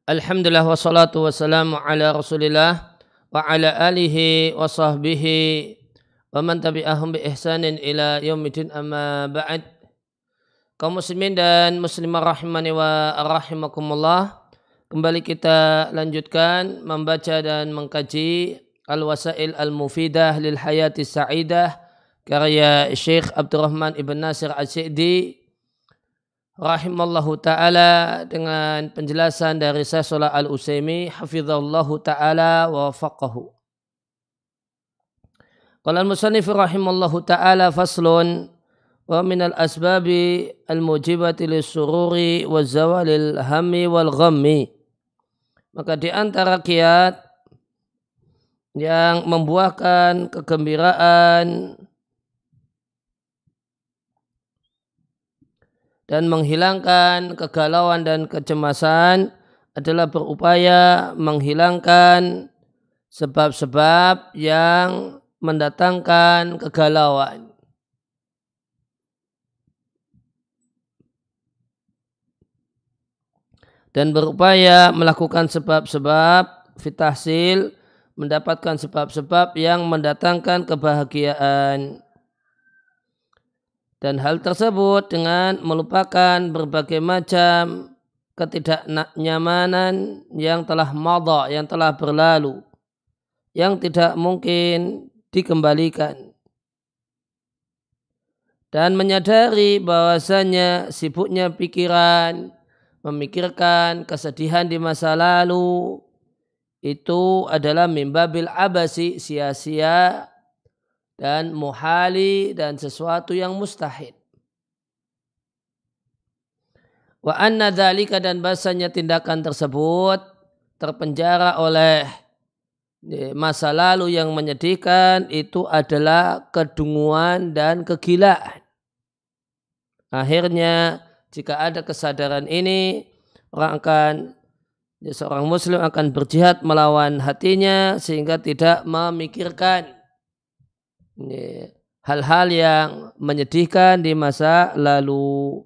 Alhamdulillah wassalatu wassalamu ala rasulillah wa ala alihi wa sahbihi wa man tabi'ahum bi ihsanin ila yaumidin amma ba'd. Kaum muslimin dan muslimah rahimani wa rahimakumullah. Kembali kita lanjutkan membaca dan mengkaji Al-Wasail Al-Mufidah lil Hayati Sa'idah karya Syekh Abdurrahman Ibn Nasir As-Sa'di rahimallahu ta'ala, dengan penjelasan dari Syekh Shalih Al-Utsaimin hafizallahu ta'ala wa wafaqahu. Qala al-musannif rahimallahu ta'ala faslun wa minal asbabi al-mujibati lis-sururi wa zawalil hammi wal ghammi. Maka di antara kiat yang membuahkan kegembiraan dan menghilangkan kegalauan dan kecemasan adalah berupaya menghilangkan sebab-sebab yang mendatangkan kegalauan. Dan berupaya melakukan sebab-sebab fitahsil, mendapatkan sebab-sebab yang mendatangkan kebahagiaan. Dan hal tersebut dengan melupakan berbagai macam ketidaknyamanan yang telah madha, yang telah berlalu, yang tidak mungkin dikembalikan. Dan menyadari bahwasanya sibuknya pikiran memikirkan kesedihan di masa lalu itu adalah mimbabil abasi, sia-sia dan muhali dan sesuatu yang mustahil. Wa anna dzalika, dan bahasanya tindakan tersebut terpenjara oleh masa lalu yang menyedihkan itu adalah kedunguan dan kegilaan. Akhirnya jika ada kesadaran ini, seorang muslim akan berjihad melawan hatinya sehingga tidak memikirkan hal-hal yang menyedihkan di masa lalu.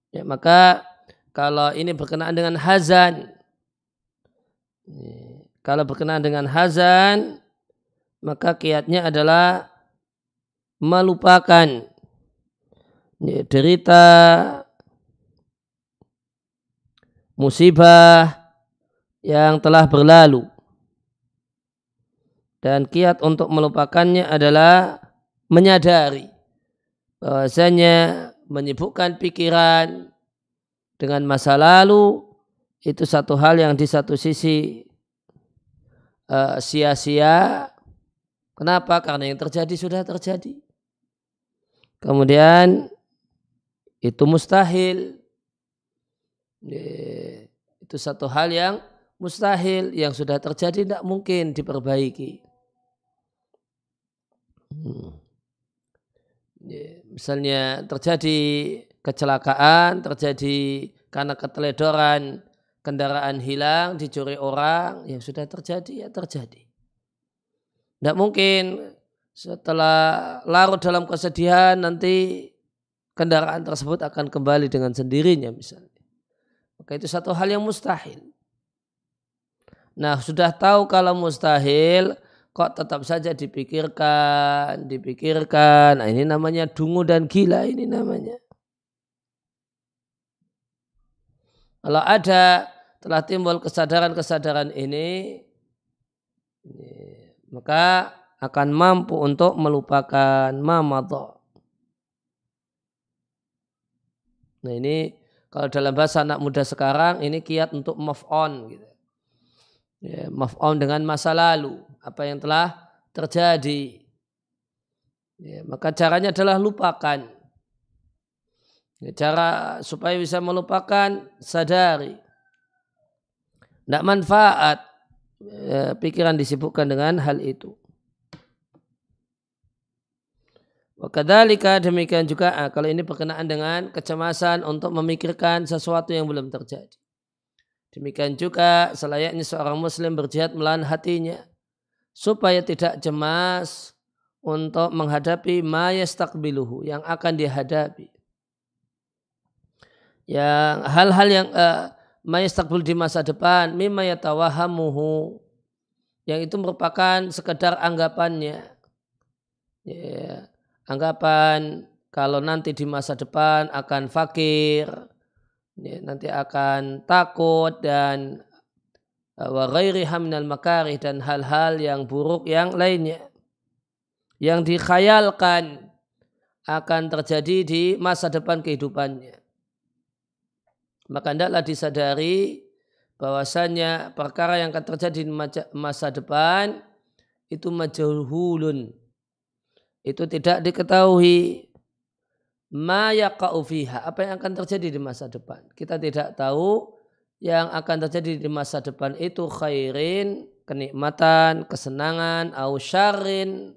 Ya, maka kalau ini berkenaan dengan hazan, maka kiatnya adalah melupakan derita musibah yang telah berlalu. Dan kiat untuk melupakannya adalah menyadari bahwasanya menyibukkan pikiran dengan masa lalu itu satu hal yang di satu sisi sia-sia. Kenapa? Karena yang terjadi sudah terjadi. Kemudian itu mustahil. Itu satu hal yang mustahil, yang sudah terjadi tidak mungkin diperbaiki. Misalnya terjadi kecelakaan, terjadi karena keteledoran, kendaraan hilang, dicuri orang, yang sudah terjadi ya terjadi. Tidak mungkin setelah larut dalam kesedihan nanti kendaraan tersebut akan kembali dengan sendirinya misalnya. Maka itu satu hal yang mustahil. Nah, sudah tahu kalau mustahil, kok tetap saja dipikirkan. Nah, ini namanya dungu dan gila, ini namanya. Kalau ada telah timbul kesadaran ini, maka akan mampu untuk melupakan ma madha. Nah, ini kalau dalam bahasa anak muda sekarang ini kiat untuk move on gitu. Ya, move on dengan masa lalu, apa yang telah terjadi. Ya, maka caranya adalah lupakan. Ya, cara supaya bisa melupakan, sadari. Tidak manfaat pikiran disibukkan dengan hal itu. Wakadzalika, demikian juga kalau ini berkenaan dengan kecemasan untuk memikirkan sesuatu yang belum terjadi. Demikian juga selayaknya seorang muslim berjihad melawan hatinya supaya tidak cemas untuk menghadapi ma yastaqbiluhu, yang akan dihadapi. yang hal-hal yang mayastaqbil di masa depan mimma yatawahamuhu, yang itu merupakan sekedar anggapannya, ya, anggapan kalau nanti di masa depan akan fakir, ya, nanti akan takut dan wa ghairiha minal makarih, dan hal-hal yang buruk yang lainnya yang dikhayalkan akan terjadi di masa depan kehidupannya. Maka hendaklah disadari bahwasannya perkara yang akan terjadi di masa depan itu majhulun, itu tidak diketahui. Ma yaqa'u fiha, apa yang akan terjadi di masa depan, kita tidak tahu yang akan terjadi di masa depan itu khairin, kenikmatan, kesenangan, au syarrin,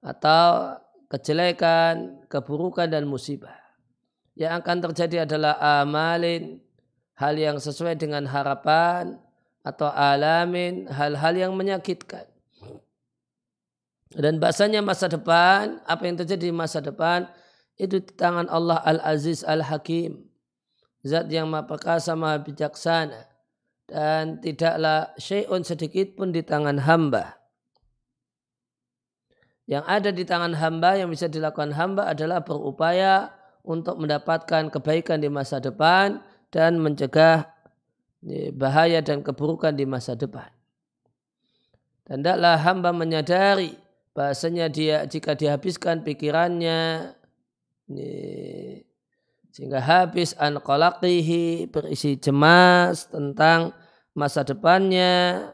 atau kejelekan, keburukan dan musibah. Yang akan terjadi adalah amalin, hal yang sesuai dengan harapan, atau alamin, hal-hal yang menyakitkan. Dan bahasanya masa depan, apa yang terjadi di masa depan itu di tangan Allah Al-Aziz Al-Hakim, zat yang maha perkasa, maha bijaksana, dan tidaklah syai'un sedikit pun di tangan hamba. Yang ada di tangan hamba, yang bisa dilakukan hamba adalah berupaya untuk mendapatkan kebaikan di masa depan dan mencegah bahaya dan keburukan di masa depan. Dan hendaklah hamba menyadari bahasanya dia jika dihabiskan pikirannya sehingga habis an qalaqihi, berisi cemas tentang masa depannya,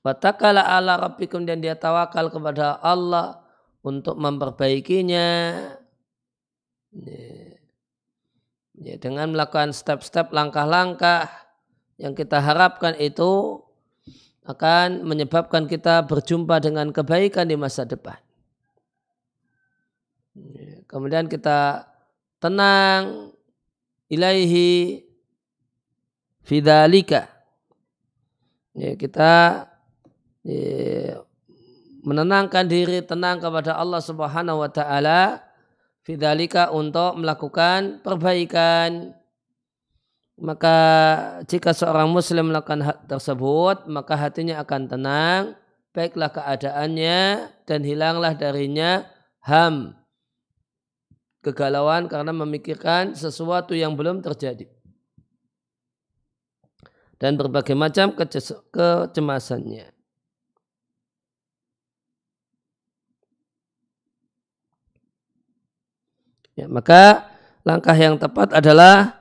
watakala ala rabbikum, dan dia tawakal kepada Allah untuk memperbaikinya, ya, dengan melakukan step-step, langkah-langkah yang kita harapkan itu akan menyebabkan kita berjumpa dengan kebaikan di masa depan. Kemudian kita tenang ilaihi fidzalika, ya, kita menenangkan diri, tenang kepada Allah Subhanahu wa taala fidzalika, untuk melakukan perbaikan. Maka jika seorang muslim melakukan hal tersebut, maka hatinya akan tenang, baiklah keadaannya, dan hilanglah darinya kegalauan karena memikirkan sesuatu yang belum terjadi dan berbagai macam kecemasannya. Ya, maka langkah yang tepat adalah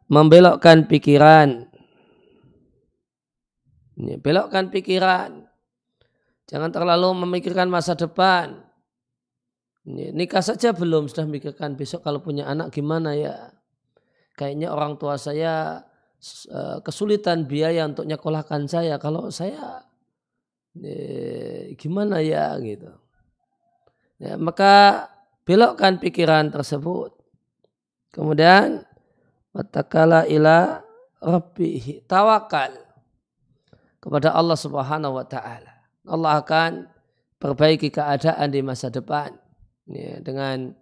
membelokkan pikiran. Belokkan pikiran. Jangan terlalu memikirkan masa depan. Nikah saja belum, sudah memikirkan besok kalau punya anak gimana ya. Kayaknya orang tua saya kesulitan biaya untuk nyekolahkan saya. Kalau saya gimana ya gitu. Ya, maka belokkan pikiran tersebut. Kemudian watakala ila rabbihi, tawakal kepada Allah Subhanahu wa taala. Allah akan perbaiki keadaan di masa depan. Ya, dengan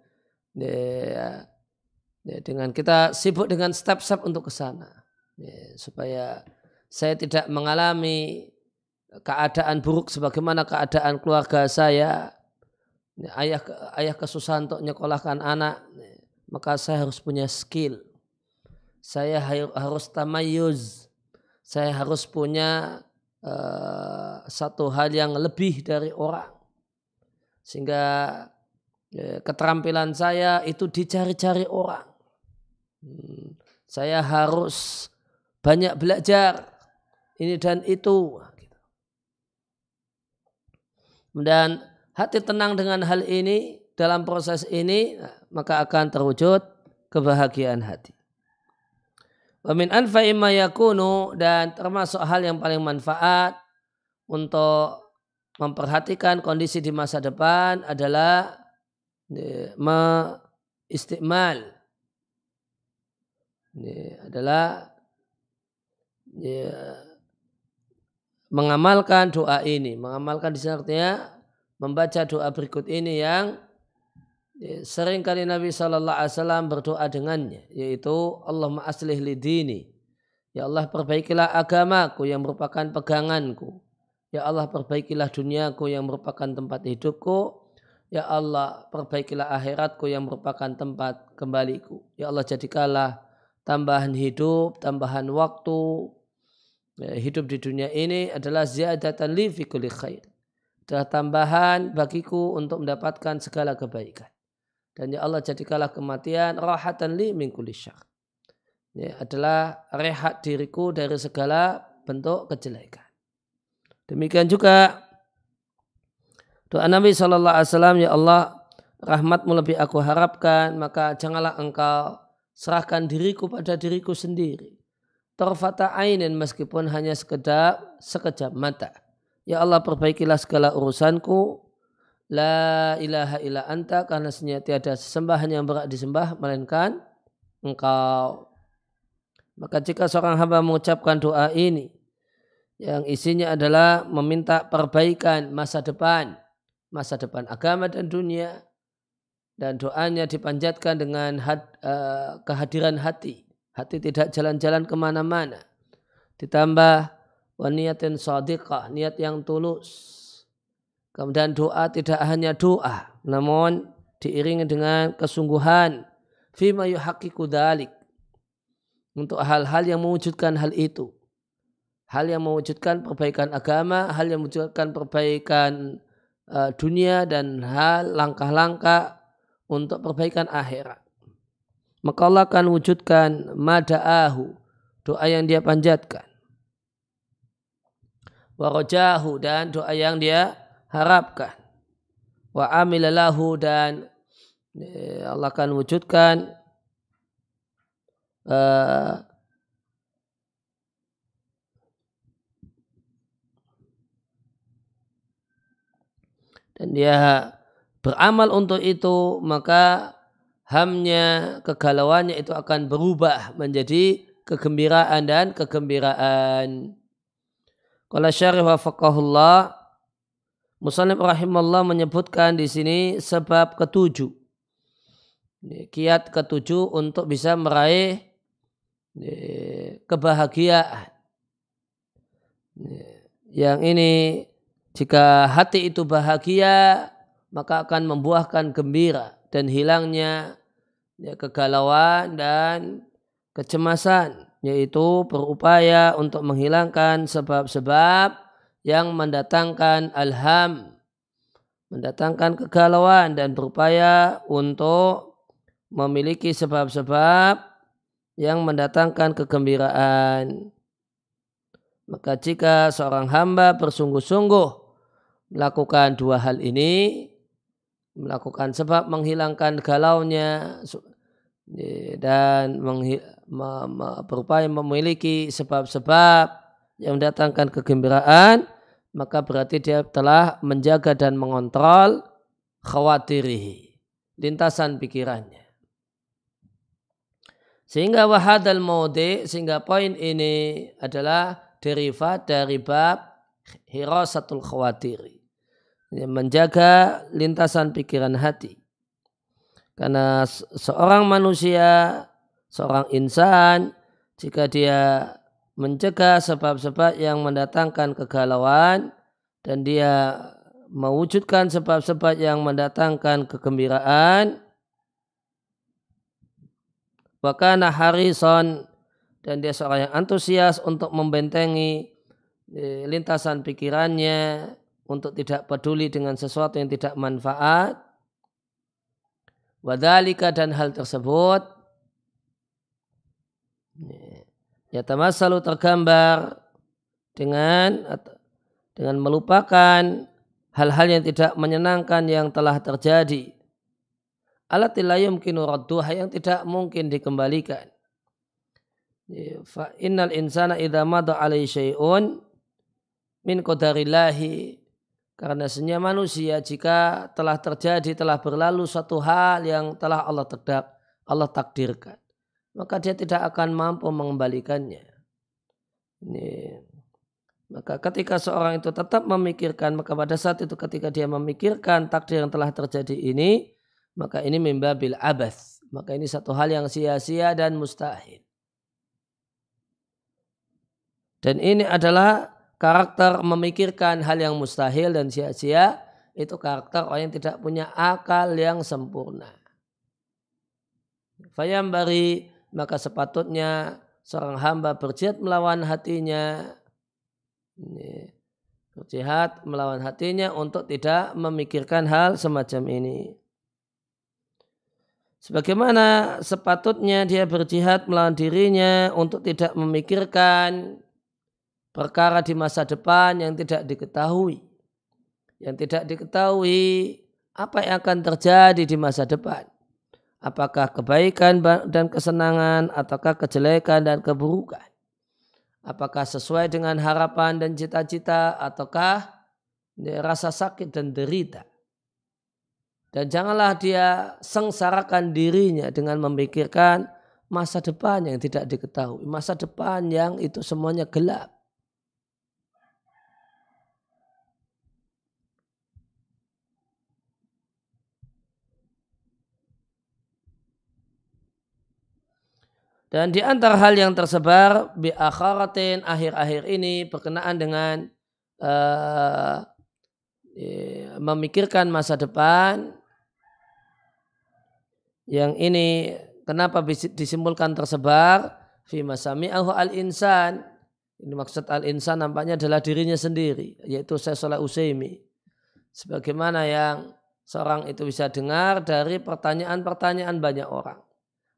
kita sibuk dengan step-step untuk ke sana, ya, supaya saya tidak mengalami keadaan buruk sebagaimana keadaan keluarga saya. Ya, ayah kesusahan untuk nyekolahkan anak, ya, maka saya harus punya skill, saya harus tamayuz, saya harus punya satu hal yang lebih dari orang, sehingga keterampilan saya itu dicari-cari orang. Saya harus banyak belajar ini dan itu. Dan hati tenang dengan hal ini, dalam proses ini, maka akan terwujud kebahagiaan hati. Wa min anfa'i ma yakunu, dan termasuk hal yang paling manfaat untuk memperhatikan kondisi di masa depan adalah istiqmal. Ini adalah mengamalkan doa ini. Mengamalkan di sini artinya membaca doa berikut ini yang Seringkali Nabi SAW berdoa dengannya, yaitu Allahumma aslih li dini. Ya Allah perbaikilah agamaku yang merupakan peganganku. Ya Allah perbaikilah duniaku yang merupakan tempat hidupku. Ya Allah perbaikilah akhiratku yang merupakan tempat kembaliku. Ya Allah jadikanlah tambahan hidup, tambahan waktu. Hidup di dunia ini adalah ziyadatan li fi kulli khair. Adalah tambahan bagiku untuk mendapatkan segala kebaikan. Dan ya Allah jadikanlah kematian rahatan li min kulli syarr. Ya, adalah rehat diriku dari segala bentuk kejelekan. Demikian juga doa Nabi SAW, ya Allah rahmatmu lebih aku harapkan, maka janganlah engkau serahkan diriku pada diriku sendiri. Tarfata ainin meskipun hanya sekejap mata. Ya Allah perbaikilah segala urusanku. La ilaha illa anta, karena tiada sesembahan yang berhak disembah melainkan engkau. Maka jika seorang hamba mengucapkan doa ini yang isinya adalah meminta perbaikan masa depan agama dan dunia, dan doanya dipanjatkan dengan kehadiran hati tidak jalan-jalan kemana-mana, ditambah waniyatin shadiqah, niat yang tulus. Kemudian doa tidak hanya doa, namun diiringi dengan kesungguhan fima yuhaqqiqu dzalik, untuk hal-hal yang mewujudkan hal itu. Hal yang mewujudkan perbaikan agama, hal yang mewujudkan perbaikan dunia, dan hal langkah-langkah untuk perbaikan akhirat. Maka Allah akan wujudkan mada'ahu, doa yang dia panjatkan. Warajahu, dan doa yang dia harapkan. Wa amilalahu, dan Allah akan wujudkan dan dia beramal untuk itu, maka hamnya, kegalauannya itu akan berubah menjadi kegembiraan dan kegembiraan. Qala syarih wa faqahullah, Musannif rahimallah menyebutkan di sini sebab ketujuh, kiat ketujuh untuk bisa meraih kebahagiaan. Yang ini, jika hati itu bahagia, maka akan membuahkan gembira dan hilangnya kegalauan dan kecemasan, yaitu berupaya untuk menghilangkan sebab-sebab yang mendatangkan alham, mendatangkan kegalauan, dan berupaya untuk memiliki sebab-sebab yang mendatangkan kegembiraan. Maka jika seorang hamba bersungguh-sungguh melakukan dua hal ini, melakukan sebab menghilangkan galaunya dan berupaya memiliki sebab-sebab yang mendatangkan kegembiraan, maka berarti dia telah menjaga dan mengontrol khawatirihi, lintasan pikirannya. Sehingga wahadal mawdi', sehingga poin ini adalah derivat dari bab hirasatul khawatiri, menjaga lintasan pikiran hati. Karena seorang manusia, seorang insan, jika dia mencegah sebab-sebab yang mendatangkan kegalauan dan dia mewujudkan sebab-sebab yang mendatangkan kegembiraan, wakana harison, dan dia seorang yang antusias untuk membentengi lintasan pikirannya untuk tidak peduli dengan sesuatu yang tidak manfaat. Wadhalika, dan hal tersebut yatamassalu, tergambar dengan melupakan hal-hal yang tidak menyenangkan yang telah terjadi. Allati la yumkinu radduha, yang tidak mungkin dikembalikan. Fa innal insana idza madha alaihi syai'un min qadarillahi, karena sesungguhnya manusia jika telah terjadi, telah berlalu suatu hal yang telah Allah takdirkan, maka dia tidak akan mampu mengembalikannya. Maka ketika seorang itu tetap memikirkan, maka pada saat itu ketika dia memikirkan takdir yang telah terjadi ini, maka ini mimbabil abath. Maka ini satu hal yang sia-sia dan mustahil. Dan ini adalah karakter memikirkan hal yang mustahil dan sia-sia, itu karakter orang yang tidak punya akal yang sempurna. Fayambari, maka sepatutnya seorang hamba berjihad melawan hatinya. Berjihad melawan hatinya untuk tidak memikirkan hal semacam ini. Sebagaimana sepatutnya dia berjihad melawan dirinya untuk tidak memikirkan perkara di masa depan yang tidak diketahui. Yang tidak diketahui apa yang akan terjadi di masa depan. Apakah kebaikan dan kesenangan ataukah kejelekan dan keburukan. Apakah sesuai dengan harapan dan cita-cita ataukah rasa sakit dan derita. Dan janganlah dia sengsarakan dirinya dengan memikirkan masa depan yang tidak diketahui. Masa depan yang itu semuanya gelap. Dan di antara hal yang tersebar bi akhiratin akhir-akhir ini berkenaan dengan memikirkan masa depan, yang ini kenapa disimpulkan tersebar fi masami'ahu al-insan. Ini maksud al-insan nampaknya adalah dirinya sendiri, yaitu Syekh Shalih Utsaimin. Sebagaimana yang seorang itu bisa dengar dari pertanyaan-pertanyaan banyak orang.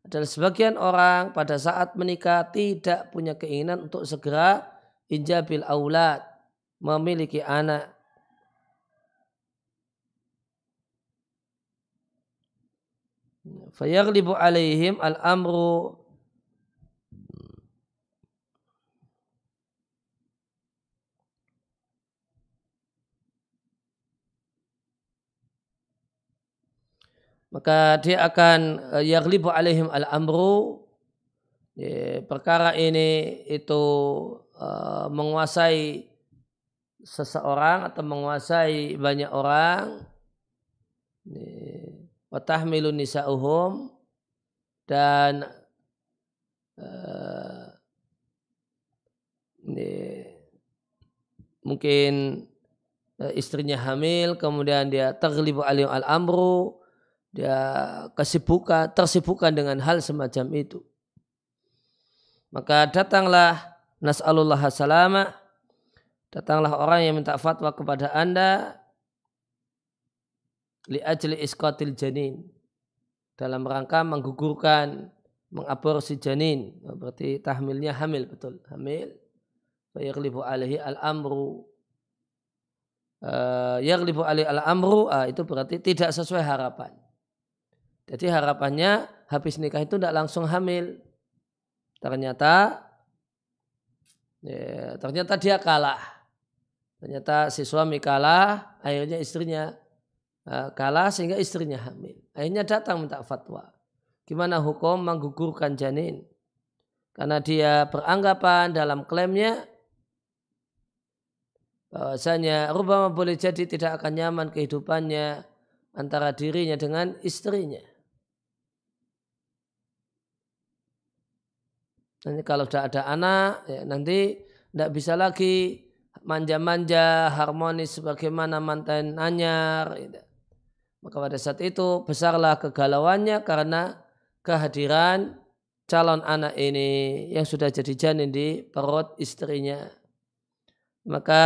Adalah sebagian orang pada saat menikah tidak punya keinginan untuk segera injabil aulad, memiliki anak. Fayaghlibu alaihim al-amru, maka dia akan yaghlibu alaihim al-amru, perkara ini itu menguasai seseorang atau menguasai banyak orang. Wa tahmilu nisa'uhum, dan mungkin istrinya hamil, kemudian dia taghlibu alaihim al-amru, dia tersibukkan dengan hal semacam itu. Maka datanglah nas'alullah salamah, datanglah orang yang minta fatwa kepada Anda li ajli isqatil janin, dalam rangka menggugurkan, mengaborsi janin. Berarti tahmilnya hamil, betul, hamil. Fa yaghlibu alaihi al-amru, yaghlibu alaihi al-amru, itu berarti tidak sesuai harapan. Jadi harapannya habis nikah itu tidak langsung hamil. Ternyata dia kalah. Ternyata si suami kalah, akhirnya istrinya kalah sehingga istrinya hamil. Akhirnya datang minta fatwa. Gimana hukum menggugurkan janin? Karena dia beranggapan dalam klaimnya bahwasanya rubama boleh jadi tidak akan nyaman kehidupannya antara dirinya dengan istrinya. Nanti kalau sudah ada anak, ya nanti tidak bisa lagi manja-manja, harmonis sebagaimana mantan anyar. Maka pada saat itu besarlah kegalauannya karena kehadiran calon anak ini yang sudah jadi janin di perut istrinya. Maka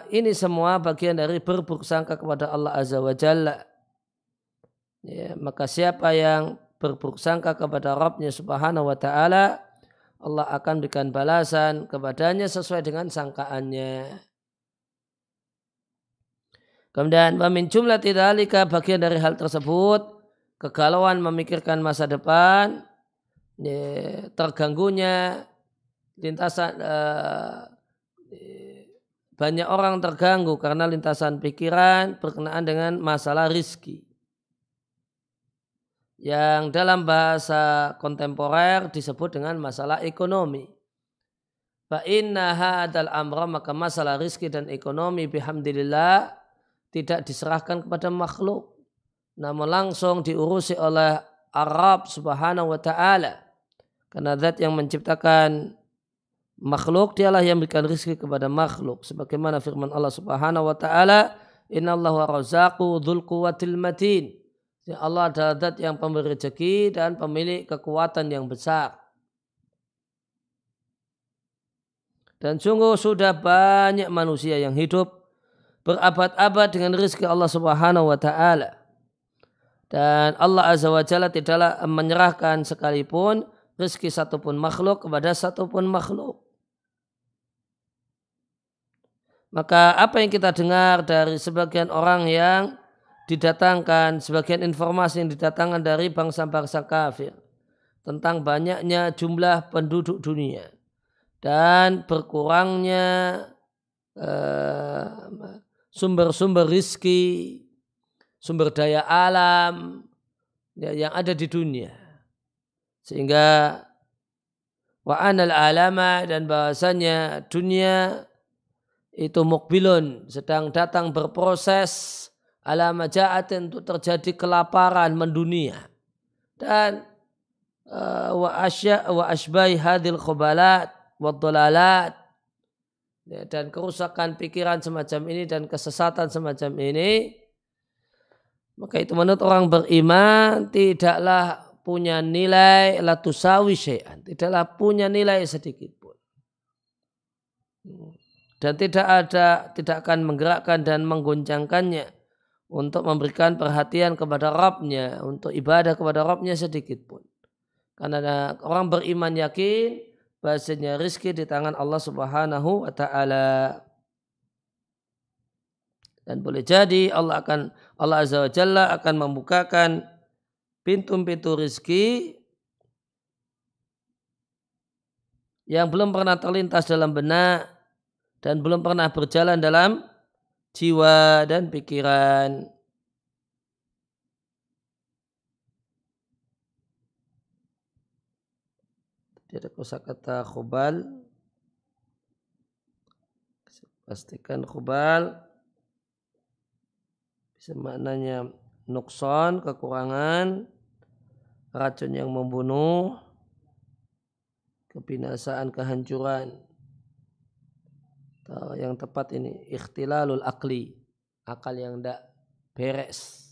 ini semua bagian dari berburuk sangka kepada Allah Azza wa Jalla. Ya, maka siapa yang berburuk sangka kepada Rabbnya Subhanahu wa Ta'ala, Allah akan berikan balasan kepadanya sesuai dengan sangkaannya. Kemudian min jumlati dzalika, bagian dari hal tersebut kegalauan memikirkan masa depan, terganggunya lintasan, banyak orang terganggu karena lintasan pikiran berkenaan dengan masalah rizki, yang dalam bahasa kontemporer disebut dengan masalah ekonomi. Fa inna hadzal amra, maka masalah rizki dan ekonomi bihamdillah tidak diserahkan kepada makhluk, namun langsung diurusi oleh Ar-Rabb Subhanahu wa ta'ala. Karena zat yang menciptakan makhluk, dialah yang memberikan rezeki kepada makhluk. Sebagaimana firman Allah Subhanahu wa ta'ala, Innallaha razaqu dzul quwwatil matin. Allah adalah zat yang pemberi rezeki dan pemilik kekuatan yang besar. Dan sungguh sudah banyak manusia yang hidup berabad-abad dengan rezeki Allah Subhanahu wa ta'ala. Dan Allah Azza wa Jalla tidaklah menyerahkan sekalipun rezeki satupun makhluk kepada satupun makhluk. Maka apa yang kita dengar dari sebagian orang yang didatangkan, sebagian informasi yang didatangkan dari bangsa-bangsa kafir tentang banyaknya jumlah penduduk dunia dan berkurangnya sumber-sumber rizki, sumber daya alam yang ada di dunia. Sehingga wa'anal alama, dan bahasanya dunia itu mukbilun, sedang datang berproses ala maja'atin, untuk terjadi kelaparan mendunia. Dan wa asbai hadil khubalat wa dhalalat, dan kerusakan pikiran semacam ini dan kesesatan semacam ini, maka itu menurut orang beriman tidaklah punya nilai la tusawi syai'an, tidaklah punya nilai sedikit pun, dan tidak akan menggerakkan dan menggoncangkannya untuk memberikan perhatian kepada Rabbnya, untuk ibadah kepada Rabbnya sedikit pun. Karena orang beriman yakin bahasanya rizki di tangan Allah Subhanahu wa ta'ala. Dan boleh jadi Allah Azza wa Jalla akan membukakan pintu-pintu rizki yang belum pernah terlintas dalam benak dan belum pernah berjalan dalam jiwa dan pikiran. Ada kosakata khubal, pastikan khubal bisa maknanya nukson, kekurangan, racun yang membunuh, kebinasaan, kehancuran. Atau yang tepat ini ikhtilalul akli, akal yang tidak beres.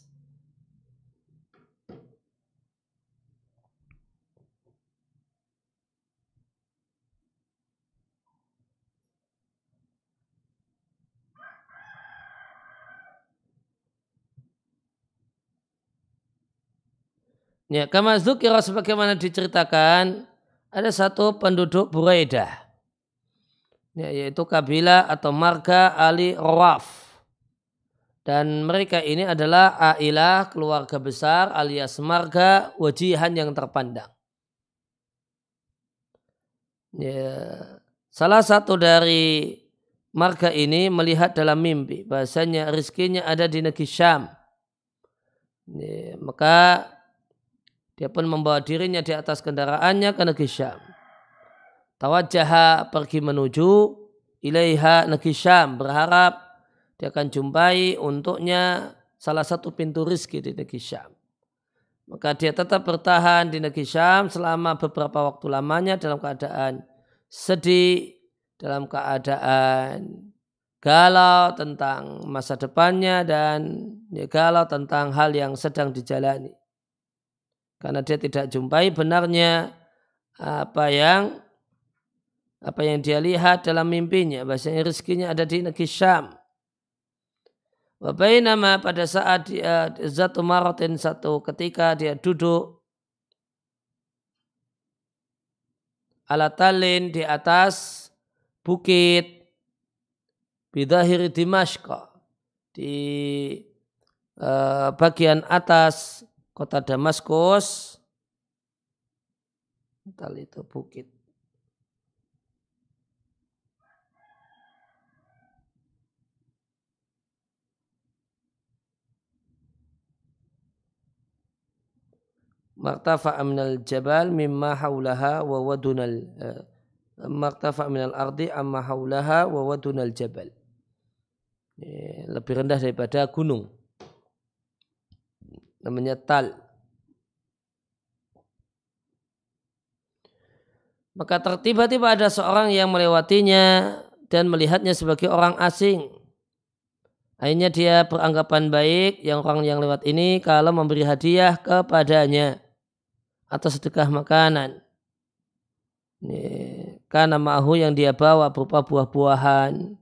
Ya, kama dzukira, sebagaimana diceritakan, ada satu penduduk Buraidah, ya, yaitu kabilah atau marga Ali Rawaf, dan mereka ini adalah ailah, keluarga besar, alias marga wajihan yang terpandang. Ya, salah satu dari marga ini melihat dalam mimpi bahasanya rizkinya ada di negeri Syam. Ya, maka dia pun membawa dirinya di atas kendaraannya ke negeri Syam. Tawajjaha, pergi menuju ilaiha, negeri Syam, berharap dia akan jumpai untuknya salah satu pintu rizki di negeri Syam. Maka dia tetap bertahan di negeri Syam selama beberapa waktu lamanya dalam keadaan sedih, dalam keadaan galau tentang masa depannya, dan galau tentang hal yang sedang dijalani. Karena dia tidak jumpai benarnya apa yang dia lihat dalam mimpinya, bahasanya rezekinya ada di negeri Syam. Wa bainama, pada saat dia zatu maratin, satu ketika dia duduk ala talin, di atas bukit, bidahiri Dimashq, di bagian atas kota Damaskus. Tal itu bukit. Martafa'a minal jabal mimma haulaha wa wadunal martafa'a minal ardi amma haulaha wa wadunal jabal. Lebih rendah daripada gunung. namanya tal. Maka tiba-tiba ada seorang yang melewatinya dan melihatnya sebagai orang asing. Akhirnya dia beranggapan baik yang orang yang lewat ini kalau memberi hadiah kepadanya atau sedekah makanan. Karena ma'ahu yang dia bawa berupa buah-buahan.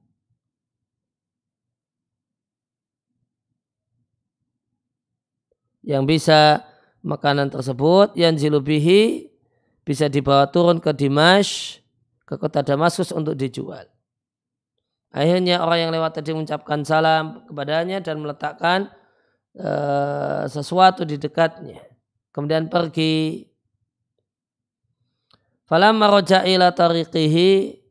Yang bisa makanan tersebut yang zilubihi bisa dibawa turun ke Dimash, ke kota Damaskus untuk dijual. Akhirnya orang yang lewat tadi mengucapkan salam kepadanya dan meletakkan sesuatu di dekatnya. Kemudian pergi. Falamma raja'a ila tariqihi,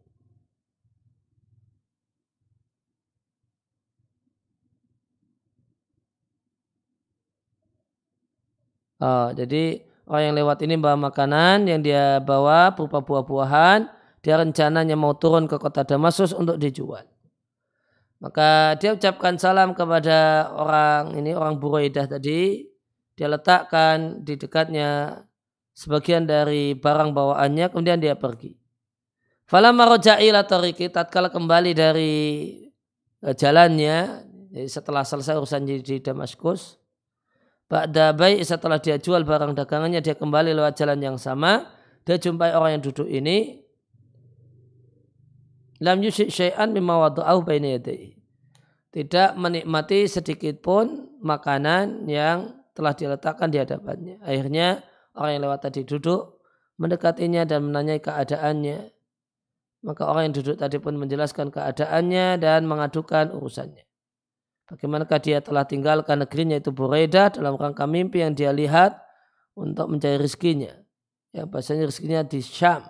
jadi orang yang lewat ini bawa makanan yang dia bawa berupa buah-buahan. Dia rencananya mau turun ke kota Damaskus untuk dijual. Maka dia ucapkan salam kepada orang Buraidah tadi. Dia letakkan di dekatnya sebagian dari barang bawaannya, kemudian dia pergi. Falamma raja'a ila tariqi, tatkala kembali dari jalannya, setelah selesai urusan di Damaskus, ba'da bai', setelah dia jual barang dagangannya, dia kembali lewat jalan yang sama, dia jumpai orang yang duduk ini, lam yusyik syai'an mimma wada'ahu baina yadayhi, tidak menikmati sedikit pun makanan yang telah diletakkan di hadapannya. Akhirnya orang yang lewat tadi duduk, mendekatinya dan menanyai keadaannya. Maka orang yang duduk tadi pun menjelaskan keadaannya dan mengadukan urusannya. Bagaimanakah dia telah tinggalkan negerinya itu Buraidah dalam rangka mimpi yang dia lihat untuk mencari rezekinya. Ya, bahasanya rezekinya di Syam.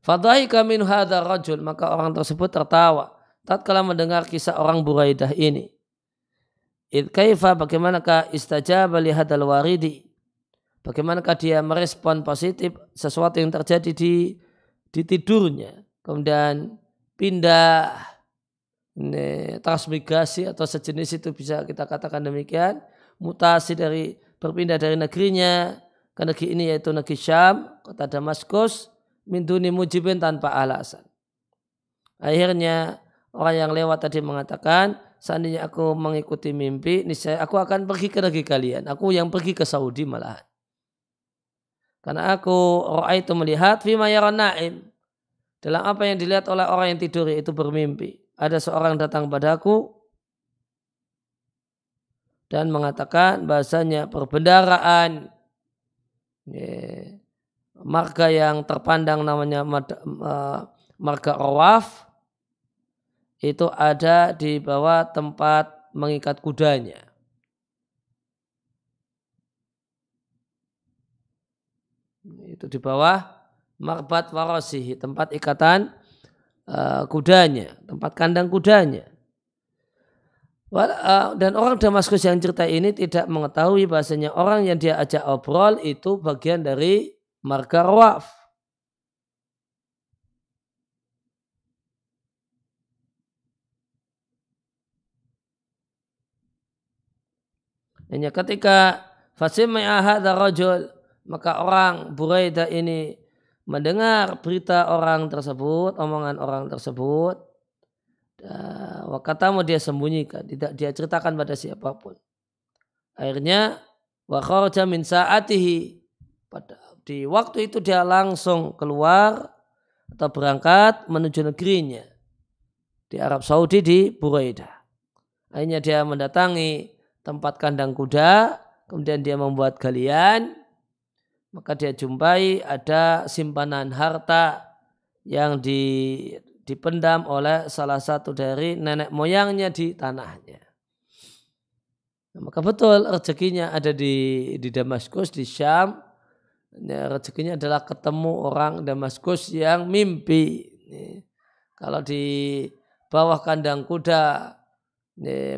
Fadhaika min hadzal rajul, maka orang tersebut tertawa tatkala mendengar kisah orang Buraidah ini. Id kaifa, bagaimanakah istajaba li hadzal waridi? Bagaimanakah dia merespon positif sesuatu yang terjadi di tidurnya. Kemudian pindah, transmigrasi atau sejenis itu bisa kita katakan demikian. Mutasi berpindah dari negerinya ke negeri ini yaitu negeri Syam, kota Damaskus, min duni mujibin, tanpa alasan. Akhirnya orang yang lewat tadi mengatakan, seandainya aku mengikuti mimpi, niscaya aku akan pergi ke negeri kalian. Aku yang pergi ke Saudi malahan. Karena aku ra'aitu melihat fima yaran na'im, dalam apa yang dilihat oleh orang yang tidur itu bermimpi. Ada seorang datang padaku dan mengatakan bahasanya perbendaharaan marga yang terpandang namanya marga Rawaf itu ada di bawah tempat mengikat kudanya. Itu di bawah marbat warasihi, tempat ikatan kudanya, tempat kandang kudanya. Dan orang Damaskus yang cerita ini tidak mengetahui bahasanya orang yang dia ajak obrol itu bagian dari marga Rawaf. Hanya ketika fasimi'a hadza rajul, maka orang Buraidah ini mendengar berita orang tersebut, omongan orang tersebut, wakatamu dia sembunyikan, tidak dia ceritakan pada siapapun. Akhirnya wa kharaja min sa'atihi, di waktu itu dia langsung keluar atau berangkat menuju negerinya di Arab Saudi, di Buraidah. Akhirnya dia mendatangi tempat kandang kuda, kemudian dia membuat galian, maka dia jumpai ada simpanan harta yang dipendam oleh salah satu dari nenek moyangnya di tanahnya. Maka betul rezekinya ada di Damaskus, di Syam. Rezekinya adalah ketemu orang Damaskus yang mimpi. Kalau di bawah kandang kuda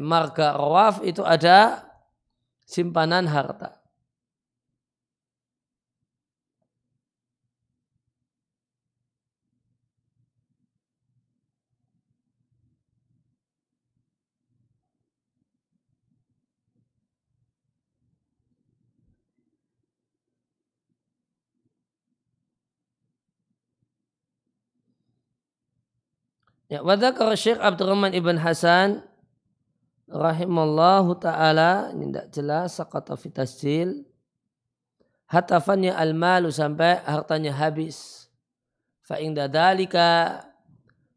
marga Rawaf itu ada simpanan harta. Ya, wa dzakara Syekh Abdurrahman ibn Hasan rahimallahu taala, ini tidak jelas, saqata fi tasjil, hatafannya al-malu, sampai hartanya habis. Fa inda dzalika,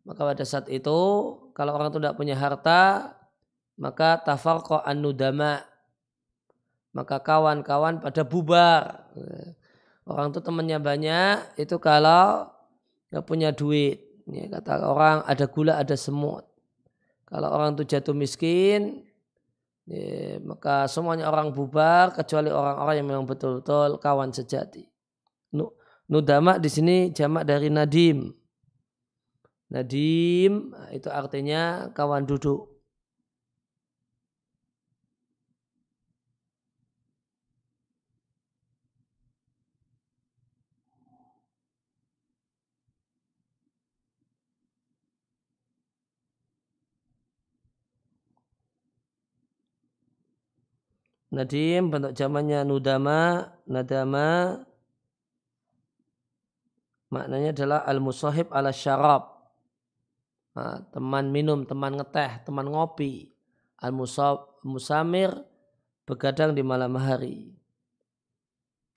maka pada saat itu kalau orang itu tidak punya harta, maka tafarqa an-nudama, maka kawan-kawan pada bubar. Orang itu temannya banyak, itu kalau nggak punya duit. Ya, kata orang ada gula ada semut. Kalau orang itu jatuh miskin, ya, maka semuanya orang bubar kecuali orang-orang yang memang betul-betul kawan sejati. Nudama di sini jamak dari nadim. Nadim itu artinya kawan duduk. Nadim bentuk jamannya nudama, nadama maknanya adalah al-musahib ala syarab. Nah, teman minum, teman ngeteh, teman ngopi. Al-musamir begadang di malam hari.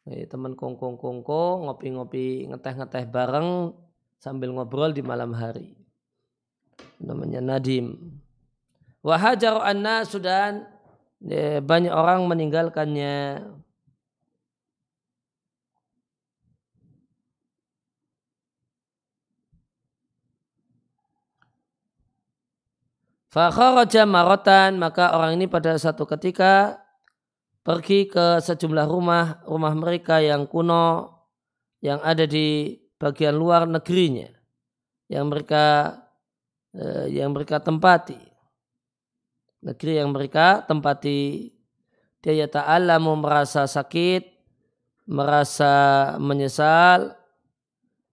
Teman kongkong-kongkong, ngopi-ngopi, ngeteh-ngeteh bareng sambil ngobrol di malam hari. Namanya nadim. Wahajaru anna, sudah banyak orang meninggalkannya. Fa kharaja maratan, maka orang ini pada satu ketika pergi ke sejumlah rumah mereka yang kuno yang ada di bagian luar negerinya, yang mereka tempati, negeri yang mereka tempati. Dia ta'allamu, merasa sakit, merasa menyesal,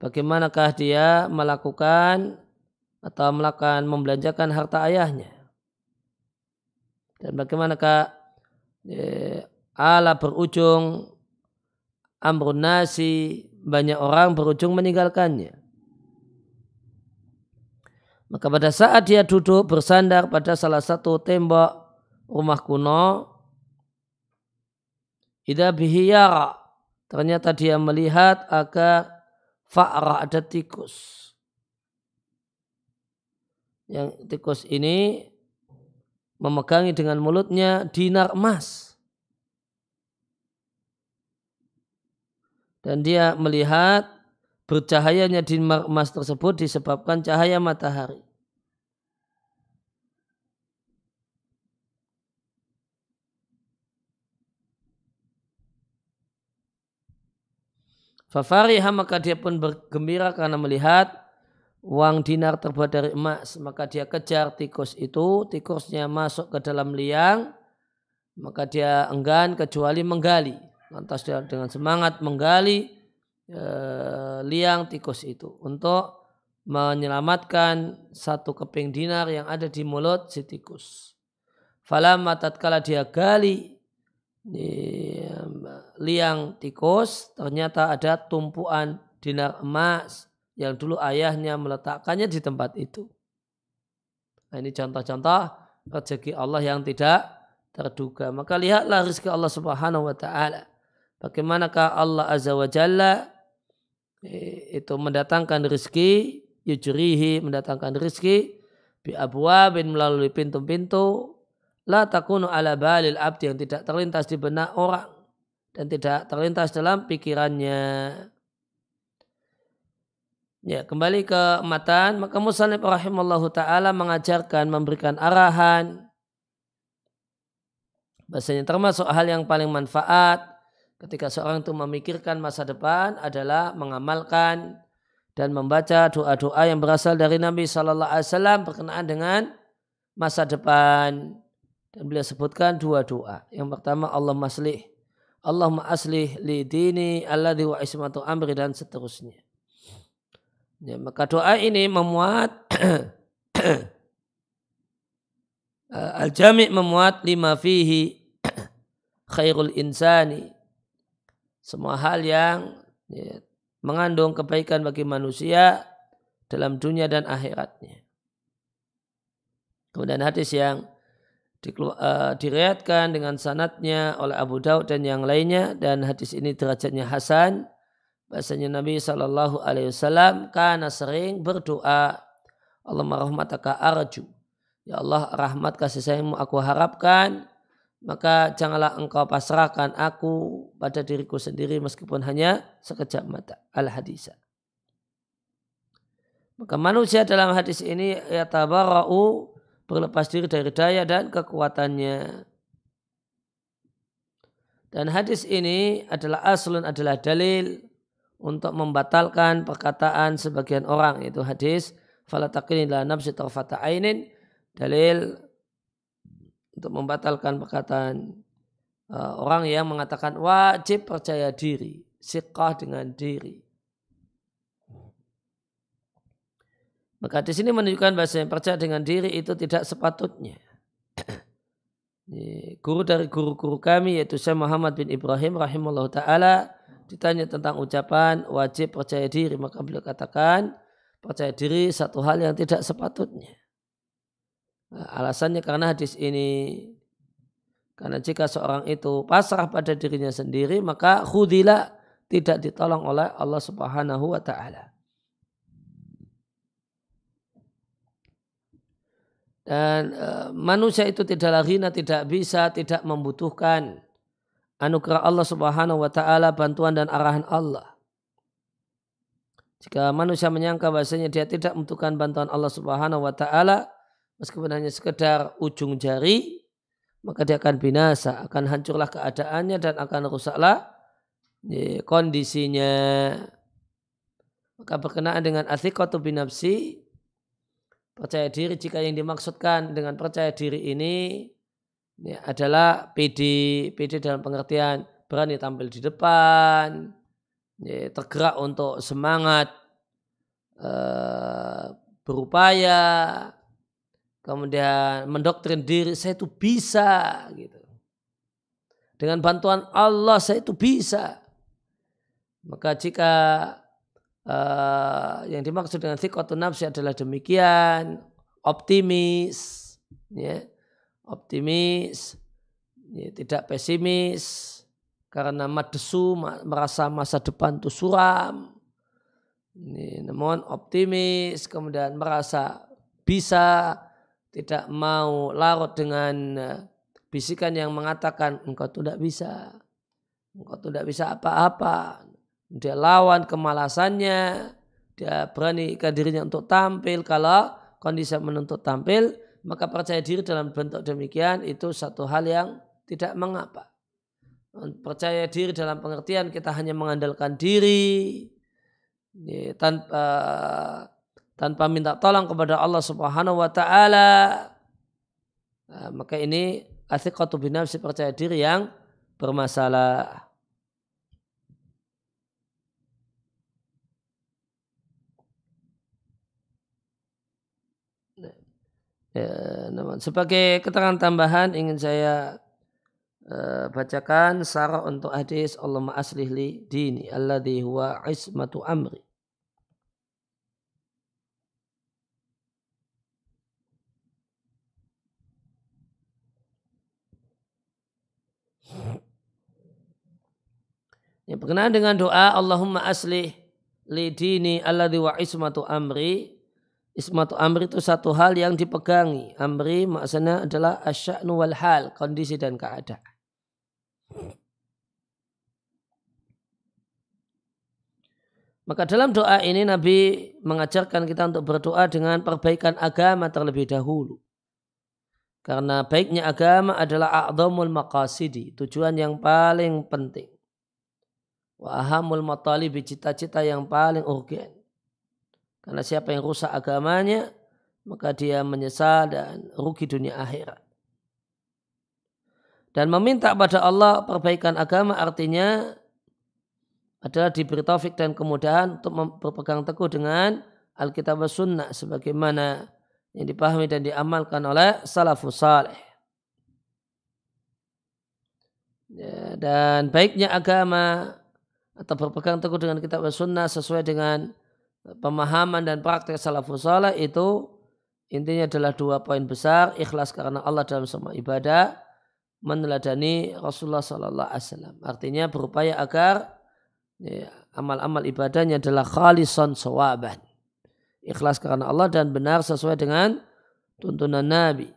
bagaimanakah dia melakukan membelanjakan harta ayahnya, dan bagaimanakah ala berujung amrun nasi, banyak orang berujung meninggalkannya. Maka pada saat dia duduk bersandar pada salah satu tembok rumah kuno, idza bihi yara, ternyata dia melihat agar fa'ra, ada tikus. Yang tikus ini memegangi dengan mulutnya dinar emas. Dan dia melihat bercahayanya dinar emas tersebut disebabkan cahaya matahari. Fafariha, maka dia pun bergembira karena melihat uang dinar terbuat dari emas. Maka dia kejar tikus itu, tikusnya masuk ke dalam liang, maka dia enggan kecuali menggali. Lantas dia dengan semangat menggali liang tikus itu untuk menyelamatkan satu keping dinar yang ada di mulut si tikus. Falamma, tatkala dia gali di liang tikus, ternyata ada tumpuan dinar emas yang dulu ayahnya meletakkannya di tempat itu. Nah, ini contoh-contoh rezeki Allah yang tidak terduga. Maka lihatlah rezeki Allah Subhanahu wa taala. Bagaimanakah Allah Azza wa Jalla itu mendatangkan rezeki, yujrihi, mendatangkan rezeki bi abwabin, melalui pintu-pintu, la takunu ala balil abdi, yang tidak terlintas di benak orang dan tidak terlintas dalam pikirannya. Ya, kembali ke matan, maka musannif rahimallahu taala mengajarkan, memberikan arahan bahasanya termasuk hal yang paling manfaat ketika seorang itu memikirkan masa depan adalah mengamalkan dan membaca doa-doa yang berasal dari Nabi sallallahu alaihi wasallam berkenaan dengan masa depan. Dan beliau sebutkan dua doa. Yang pertama, Allahumma aslih li dini alladhi wa ismatu amri, dan seterusnya. Ya, maka doa ini memuat al-jami' memuat lima fihi khairul insani, semua hal yang mengandung kebaikan bagi manusia dalam dunia dan akhiratnya. Kemudian hadis yang diriwayatkan dengan sanadnya oleh Abu Daud dan yang lainnya, dan hadis ini derajatnya hasan. Bahasanya Nabi SAW karena sering berdoa, Allahumma rahmataka arju, ya Allah rahmat kasih sayangmu aku harapkan, maka janganlah engkau pasrahkan aku pada diriku sendiri meskipun hanya sekejap mata. Al-Hadisah. Maka manusia dalam hadis ini yatabara'u, berlepas diri dari daya dan kekuatannya. Dan hadis ini adalah aslun, adalah dalil untuk membatalkan perkataan sebagian orang, yaitu hadis fala taqini la nafsi tarfata ainin, dalil untuk membatalkan perkataan orang yang mengatakan wajib percaya diri, siqah dengan diri. Maka di sini menunjukkan bahasa yang percaya dengan diri itu tidak sepatutnya. Guru dari guru-guru kami yaitu Syekh Muhammad bin Ibrahim rahimahullah ta'ala ditanya tentang ucapan wajib percaya diri, maka beliau katakan percaya diri satu hal yang tidak sepatutnya. Alasannya karena hadis ini, karena jika seorang itu pasrah pada dirinya sendiri maka khudila, tidak ditolong oleh Allah Subhanahu wa ta'ala. Dan manusia itu tidaklah ghina, tidak bisa, tidak membutuhkan anugerah Allah Subhanahu wa ta'ala, bantuan dan arahan Allah. Jika manusia menyangka bahasanya dia tidak membutuhkan bantuan Allah Subhanahu wa ta'ala, meskipun hanya sekedar ujung jari, maka dia akan binasa, akan hancurlah keadaannya dan akan rusaklah kondisinya. Maka berkenaan dengan athiqatu binafsi, percaya diri, jika yang dimaksudkan dengan percaya diri ini adalah PD dalam pengertian berani tampil di depan, tergerak untuk semangat berupaya, kemudian mendoktrin diri saya itu bisa gitu. Dengan bantuan Allah saya itu bisa. Maka jika yang dimaksud dengan thiqatun nafsi adalah demikian, optimis, tidak pesimis karena madesu, merasa masa depan itu suram, namun optimis, kemudian merasa bisa, tidak mau larut dengan bisikan yang mengatakan engkau tidak bisa apa-apa. Dia lawan kemalasannya, dia beranikan dirinya untuk tampil kalau kondisi menuntut tampil, maka percaya diri dalam bentuk demikian itu satu hal yang tidak mengapa. Percaya diri dalam pengertian kita hanya mengandalkan diri tanpa minta tolong kepada Allah Subhanahu wa ta'ala, maka ini athiqatu binafsi, percaya diri yang bermasalah. Sebagai keterangan tambahan ingin saya bacakan syarah untuk hadis Allahumma aslih li dini alladhi huwa ismatu amri. Yang berkenaan dengan doa Allahumma aslih li dini alladhi huwa ismatu amri. Ismatu amri itu satu hal yang dipegangi. Amri maksudnya adalah asya'nu wal hal, kondisi dan keadaan. Maka dalam doa ini Nabi mengajarkan kita untuk berdoa dengan perbaikan agama terlebih dahulu. Karena baiknya agama adalah a'dhamul maqasidi, tujuan yang paling penting. Wa ahamul matalibi, cita-cita yang paling urgen. Karena siapa yang rusak agamanya, maka dia menyesal dan rugi dunia akhirat. Dan meminta pada Allah perbaikan agama artinya adalah diberi taufik dan kemudahan untuk berpegang teguh dengan Alkitab wa Sunnah sebagaimana yang dipahami dan diamalkan oleh salafus saleh. Dan baiknya agama atau berpegang teguh dengan Kitab wa Sunnah sesuai dengan pemahaman dan praktek salafus saleh intinya adalah 2 poin besar: ikhlas karena Allah dalam semua ibadah, meneladani Rasulullah Sallallahu Alaihi Wasallam. Artinya berupaya agar amal-amal ibadahnya adalah khalisan sawaban, ikhlas karena Allah dan benar sesuai dengan tuntunan Nabi.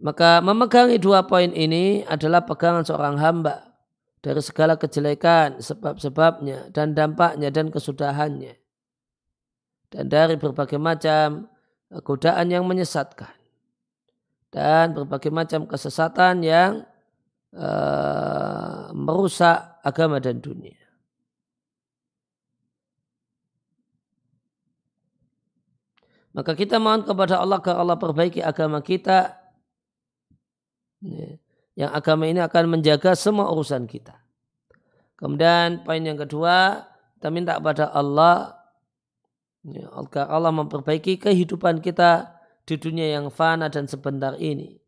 Maka memegangi 2 poin ini adalah pegangan seorang hamba dari segala kejelekan, sebab-sebabnya dan dampaknya dan kesudahannya, dan dari berbagai macam godaan yang menyesatkan dan berbagai macam kesesatan yang merusak agama dan dunia. Maka kita mohon kepada Allah agar Allah perbaiki agama kita, yang agama ini akan menjaga semua urusan kita. Kemudian poin yang kedua, kita minta kepada Allah agar Allah memperbaiki kehidupan kita di dunia yang fana dan sebentar ini.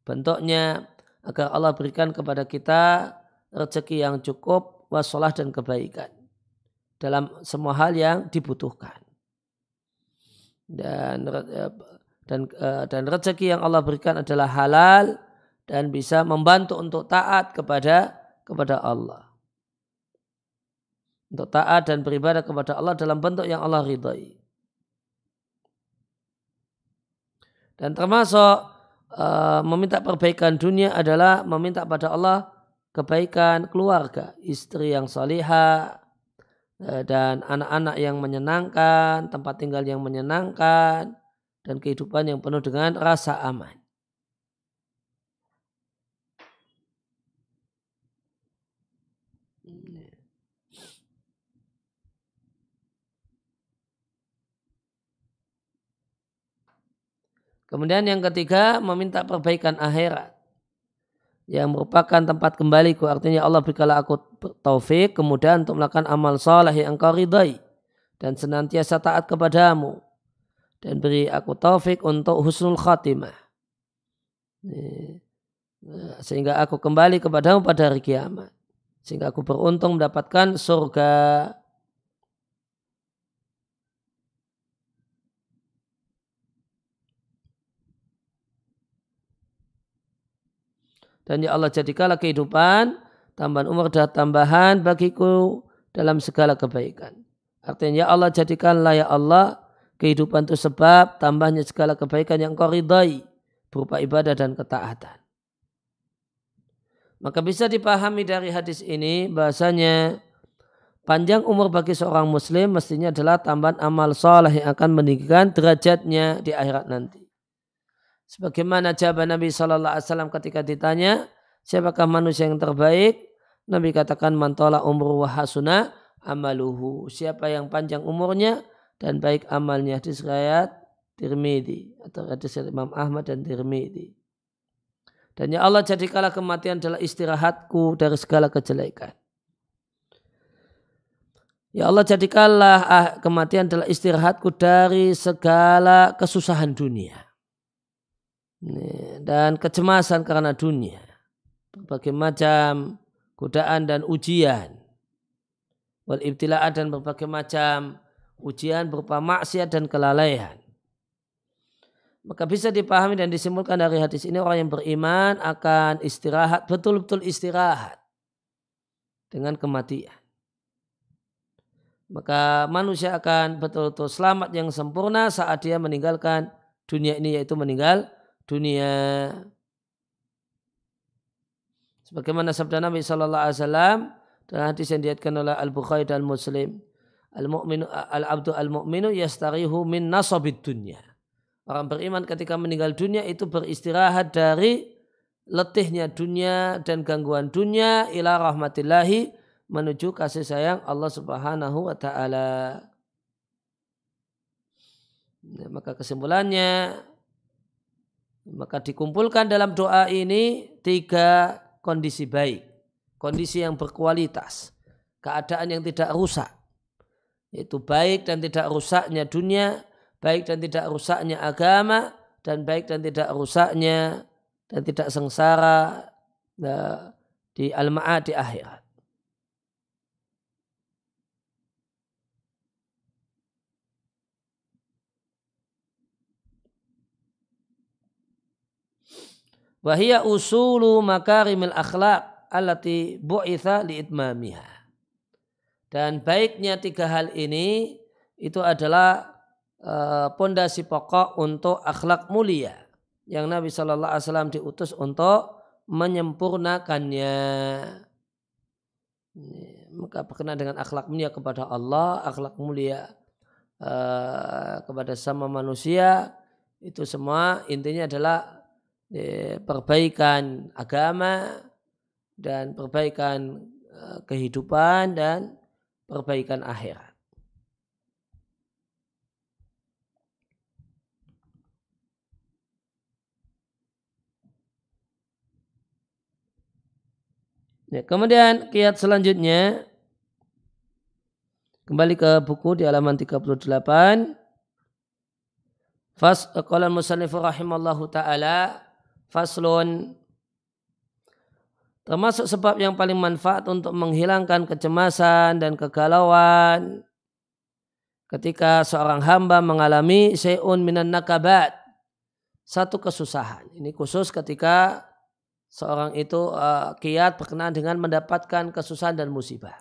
Bentuknya agar Allah berikan kepada kita rezeki yang cukup, wassalah dan kebaikan dalam semua hal yang dibutuhkan. Dan rezeki yang Allah berikan adalah halal dan bisa membantu untuk taat kepada Allah. Untuk taat dan beribadah kepada Allah dalam bentuk yang Allah ridhai. Dan termasuk meminta perbaikan dunia adalah meminta pada Allah kebaikan keluarga, istri yang salihah, dan anak-anak yang menyenangkan, tempat tinggal yang menyenangkan, dan kehidupan yang penuh dengan rasa aman. Kemudian yang ketiga, meminta perbaikan akhirat yang merupakan tempat kembaliku. Artinya Allah berikanlah aku taufik, kemudian untuk melakukan amal saleh yang engkau ridai dan senantiasa taat kepadamu, dan beri aku taufik untuk husnul khatimah sehingga aku kembali kepadamu pada hari kiamat, sehingga aku beruntung mendapatkan surga. Dan ya Allah, jadikanlah kehidupan tambahan umur dan tambahan bagiku dalam segala kebaikan. Artinya ya Allah, jadikanlah ya Allah kehidupan itu sebab tambahnya segala kebaikan yang Kau ridai berupa ibadah dan ketaatan. Maka bisa dipahami dari hadis ini bahasanya panjang umur bagi seorang muslim mestinya adalah tambahan amal saleh yang akan meninggikan derajatnya di akhirat nanti. Sebagaimana jawaban Nabi SAW ketika ditanya, siapakah manusia yang terbaik? Nabi katakan, man tala umruhu wa hasuna amaluhu. Siapa yang panjang umurnya dan baik amalnya. Hadis riwayat Tirmidzi atau hadis Imam Ahmad dan Tirmidzi. Dan ya Allah, jadikanlah kematian adalah istirahatku dari segala kejelekan. Ya Allah, jadikanlah kematian adalah istirahatku dari segala kesusahan dunia dan kecemasan karena dunia, berbagai macam godaan dan ujian, wal ibtila'at dan berbagai macam ujian berupa maksiat dan kelalaian. Maka bisa dipahami dan disimpulkan dari hadis ini orang yang beriman akan istirahat, betul-betul istirahat dengan kematian. Maka manusia akan betul-betul selamat yang sempurna saat dia meninggalkan dunia ini, yaitu meninggal dunia. Sebagaimana sabda Nabi SAW dalam hadis yang diriwayatkan oleh Al-Bukhari dan Muslim, al-abdu al-mu'minu yastarihu min nasabid dunya. Orang beriman ketika meninggal dunia itu beristirahat dari letihnya dunia dan gangguan dunia ila rahmatillahi, menuju kasih sayang Allah Subhanahu wa ta'ala. Maka kesimpulannya, maka dikumpulkan dalam doa ini 3 kondisi baik, kondisi yang berkualitas, keadaan yang tidak rusak, yaitu baik dan tidak rusaknya dunia, baik dan tidak rusaknya agama, dan baik dan tidak rusaknya dan tidak sengsara di al-ma'ad, di akhirat. Wa hiya usulu makarimil akhlaq allati bu'itha liitmamiha. Dan baiknya tiga hal ini itu adalah pondasi pokok untuk akhlak mulia yang Nabi Shallallahu Alaihi Wasallam diutus untuk menyempurnakannya. Maka berkenaan dengan akhlak mulia kepada Allah, akhlak mulia kepada sama manusia, itu semua intinya adalah perbaikan agama dan perbaikan kehidupan dan perbaikan akhirat. Ya, kemudian kiat selanjutnya kembali ke buku di halaman 38. Qala al-musannif rahimallahu taala faslun, termasuk sebab yang paling manfaat untuk menghilangkan kecemasan dan kegalauan ketika seorang hamba mengalami syai'un minan nakabat, satu kesusahan. Ini khusus ketika seorang itu kiat berkenaan dengan mendapatkan kesusahan dan musibah.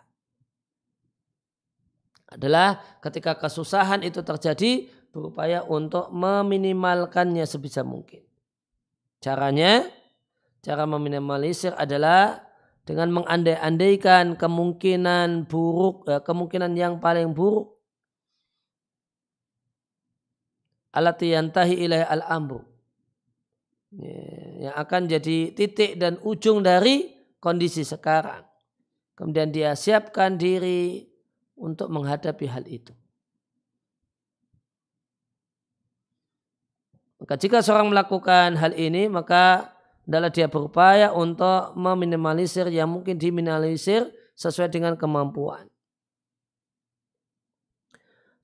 Adalah ketika kesusahan itu terjadi, berupaya untuk meminimalkannya sebisa mungkin. Cara meminimalisir adalah dengan mengandai-andaikan kemungkinan buruk, kemungkinan yang paling buruk, allati yantahi ilaihi al-amru, yang akan jadi titik dan ujung dari kondisi sekarang. Kemudian dia siapkan diri untuk menghadapi hal itu. Maka jika seorang melakukan hal ini, maka adalah dia berupaya untuk meminimalisir yang mungkin diminimalisir sesuai dengan kemampuan.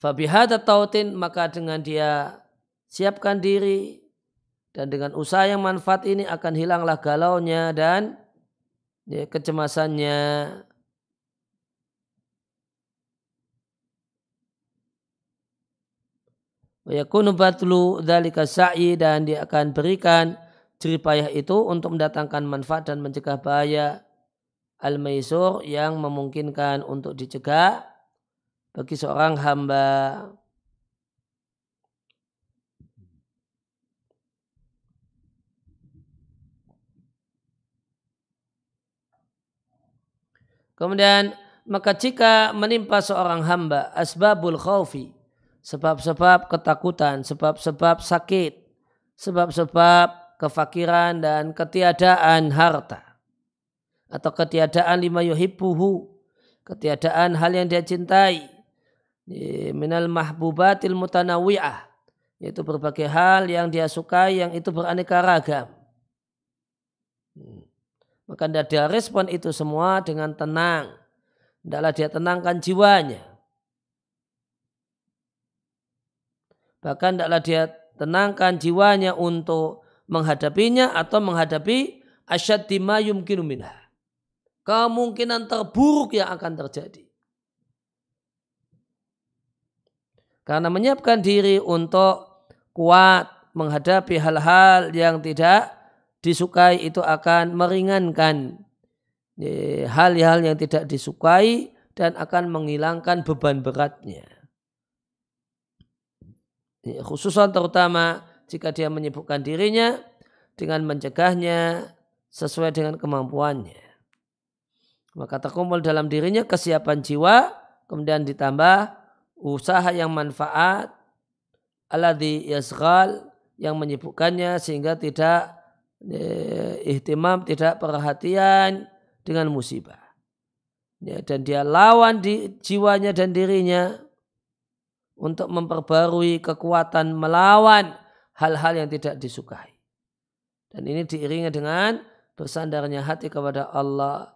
Fabihada tautin, maka dengan dia siapkan diri dan dengan usaha yang manfaat ini akan hilanglah galaunya dan kecemasannya. Wa yakunu batlu dzalika sa'i, dan dia akan berikan jerih payah itu untuk mendatangkan manfaat dan mencegah bahaya al-maisur yang memungkinkan untuk dicegah bagi seorang hamba. Kemudian maka jika menimpa seorang hamba asbabul khaufi, sebab-sebab ketakutan, sebab-sebab sakit, sebab-sebab kefakiran dan ketiadaan harta, atau ketiadaan lima yuhibbuhu, ketiadaan hal yang dia cintai, minal mahbubatil mutanawwi'ah, yaitu berbagai hal yang dia sukai yang itu beraneka ragam. Maka dia respon itu semua dengan tenang. Hendaklah dia tenangkan jiwanya. Bahkan hendaklah dia tenangkan jiwanya untuk menghadapinya atau menghadapi asyaddi ma yumkinu minha, kemungkinan terburuk yang akan terjadi. Karena menyiapkan diri untuk kuat menghadapi hal-hal yang tidak disukai itu akan meringankan hal-hal yang tidak disukai dan akan menghilangkan beban beratnya. Khususan terutama jika dia menyibukkan dirinya dengan mencegahnya sesuai dengan kemampuannya. Maka terkumpul dalam dirinya kesiapan jiwa, kemudian ditambah usaha yang manfaat, alladzi yasghal, yang menyibukkannya sehingga tidak ihtimam, tidak perhatian dengan musibah. Dan dia lawan di jiwanya dan dirinya untuk memperbarui kekuatan melawan hal-hal yang tidak disukai. Dan ini diiringi dengan bersandarnya hati kepada Allah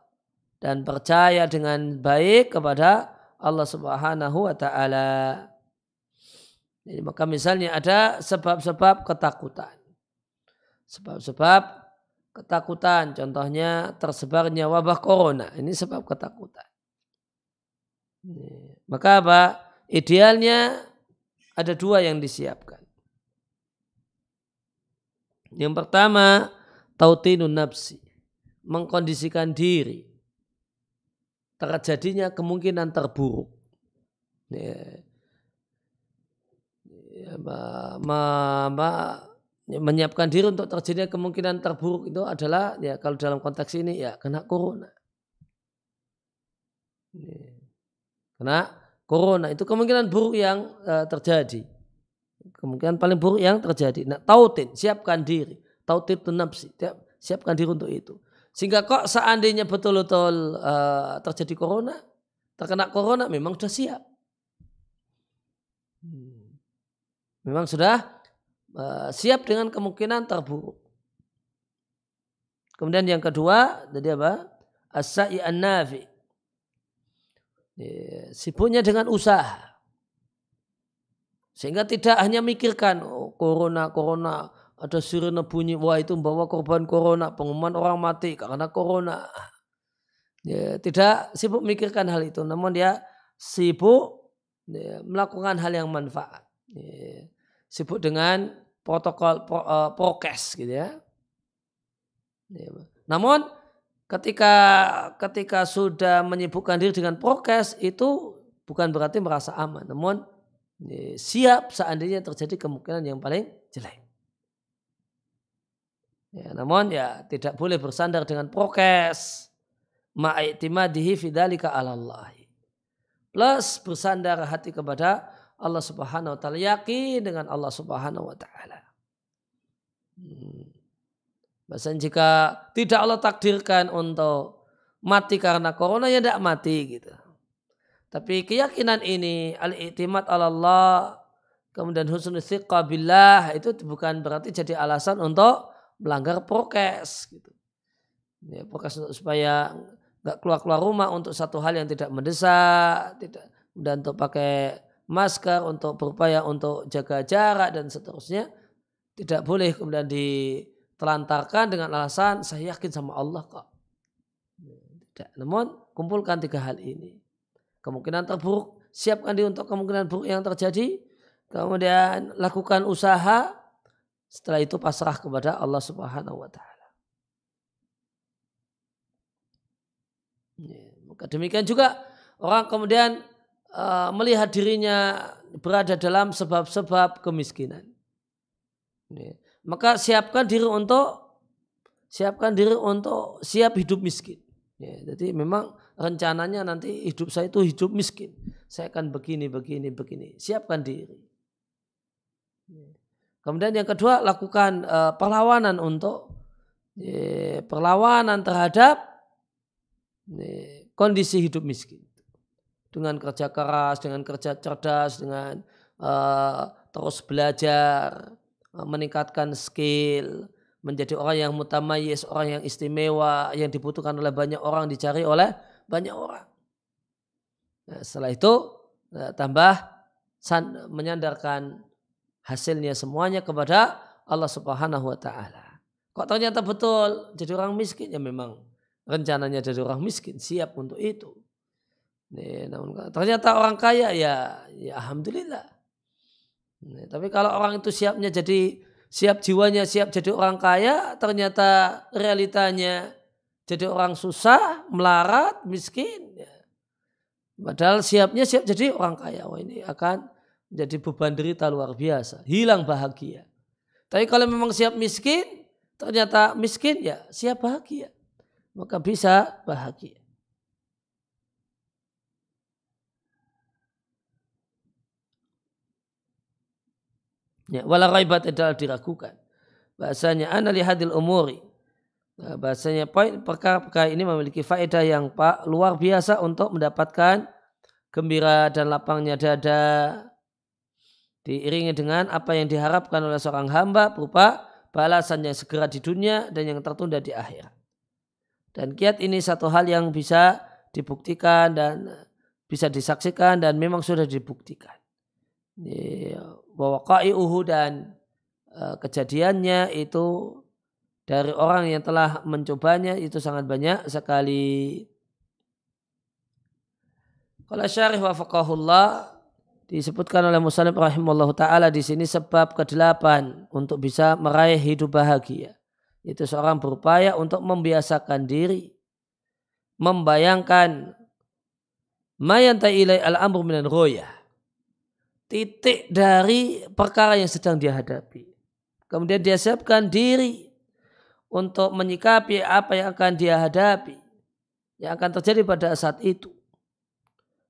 dan percaya dengan baik kepada Allah Subhanahu wa ta'ala. Jadi maka misalnya ada sebab-sebab ketakutan. Sebab-sebab ketakutan, contohnya tersebarnya wabah corona, ini sebab ketakutan. Maka apa? Idealnya ada dua yang disiapkan. Yang pertama, tautinun nafsi, mengkondisikan diri terjadinya kemungkinan terburuk. Ya, menyiapkan diri untuk terjadinya kemungkinan terburuk itu adalah ya kalau dalam konteks ini ya kena corona. Kena corona itu kemungkinan buruk yang terjadi. Kemungkinan paling buruk yang terjadi. Nah, tautin, siapkan diri. Tautin itu nafsi, siapkan diri untuk itu. Sehingga kok seandainya betul-betul terjadi corona, terkena corona memang sudah siap. Memang sudah siap dengan kemungkinan terburuk. Kemudian yang kedua, tadi apa? As-sa'i an-nafi. Sibuknya dengan usaha. Sehingga tidak hanya mikirkan corona, ada sirene bunyi, wah itu membawa korban corona, pengumuman orang mati karena corona. Ya, tidak sibuk mikirkan hal itu, namun dia sibuk melakukan hal yang manfaat. Ya, sibuk dengan protokol prokes gitu ya. Namun ketika sudah menyibukkan diri dengan prokes itu bukan berarti merasa aman, namun siap seandainya terjadi kemungkinan yang paling jelek. Ya, namun ya tidak boleh bersandar dengan prokes ma'iktimadihi fidzalika 'ala Allah. Plus bersandar hati kepada Allah Subhanahu wa taala, yakin dengan Allah Subhanahu wa taala. Bahkan jika tidak Allah takdirkan untuk mati karena corona ya tidak mati gitu. Tapi keyakinan ini al-i'timad 'ala Allah kemudian husnul tsiqah billah itu bukan berarti jadi alasan untuk melanggar prokes gitu. Ya, prokes supaya enggak keluar rumah untuk satu hal yang tidak mendesak, dan untuk pakai masker, untuk berupaya untuk jaga jarak dan seterusnya, tidak boleh kemudian ditelantarkan dengan alasan saya yakin sama Allah kok. Tidak. Namun kumpulkan tiga hal ini. Kemungkinan terburuk, siapkan diri untuk kemungkinan buruk yang terjadi, kemudian lakukan usaha, setelah itu pasrah kepada Allah Subhanahu wa taala. Maka demikian juga orang kemudian melihat dirinya berada dalam sebab-sebab kemiskinan. Maka siapkan diri untuk siap hidup miskin. Jadi memang rencananya nanti hidup saya itu hidup miskin. Saya akan begini. Siapkan diri. Kemudian yang kedua lakukan perlawanan terhadap kondisi hidup miskin. Dengan kerja keras, dengan kerja cerdas, dengan terus belajar, meningkatkan skill, menjadi orang yang mutamayyiz, orang yang istimewa, yang dibutuhkan oleh banyak orang, dicari oleh banyak orang. Nah, setelah itu menyandarkan hasilnya semuanya kepada Allah Subhanahu wa taala. Kok ternyata betul jadi orang miskin, ya memang rencananya jadi orang miskin, siap untuk itu. Namun ternyata orang kaya ya alhamdulillah. Tapi kalau orang itu siap jiwanya siap jadi orang kaya, ternyata realitanya jadi orang susah, melarat, miskin. Ya. Padahal siap jadi orang kaya. Wah, ini akan jadi beban derita luar biasa, hilang bahagia. Tapi kalau memang siap miskin, ternyata miskin ya siap bahagia, maka bisa bahagia. Ya, wala raibat adalah diragukan. Bahasanya ana li hadil umuri. Bahasanya perkara ini memiliki faedah yang luar biasa untuk mendapatkan gembira dan lapangnya dada, diiringi dengan apa yang diharapkan oleh seorang hamba berupa balasan yang segera di dunia dan yang tertunda di akhirat. Dan kiat ini satu hal yang bisa dibuktikan dan bisa disaksikan dan memang sudah dibuktikan. Bahwa qa'i'uhu dan kejadiannya itu dari orang yang telah mencobanya itu sangat banyak sekali. Qala syarih wafaqahullah, disebutkan oleh musannif rahimahullah ta'ala di sini sebab ke-8 untuk bisa meraih hidup bahagia. Itu seorang berupaya untuk membiasakan diri, membayangkan mayanta ilai al-amru minan royah, titik dari perkara yang sedang dia hadapi. Kemudian dia siapkan diri untuk menyikapi apa yang akan dia hadapi, yang akan terjadi pada saat itu.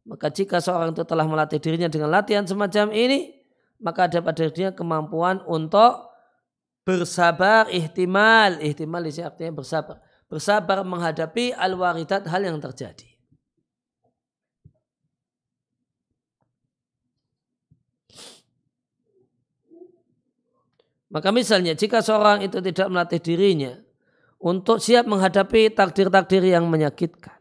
Maka jika seorang itu telah melatih dirinya dengan latihan semacam ini, maka ada pada dirinya kemampuan untuk bersabar, ihtimal di sini artinya bersabar. Bersabar menghadapi al-waridat, hal yang terjadi. Maka misalnya jika seorang itu tidak melatih dirinya untuk siap menghadapi takdir-takdir yang menyakitkan,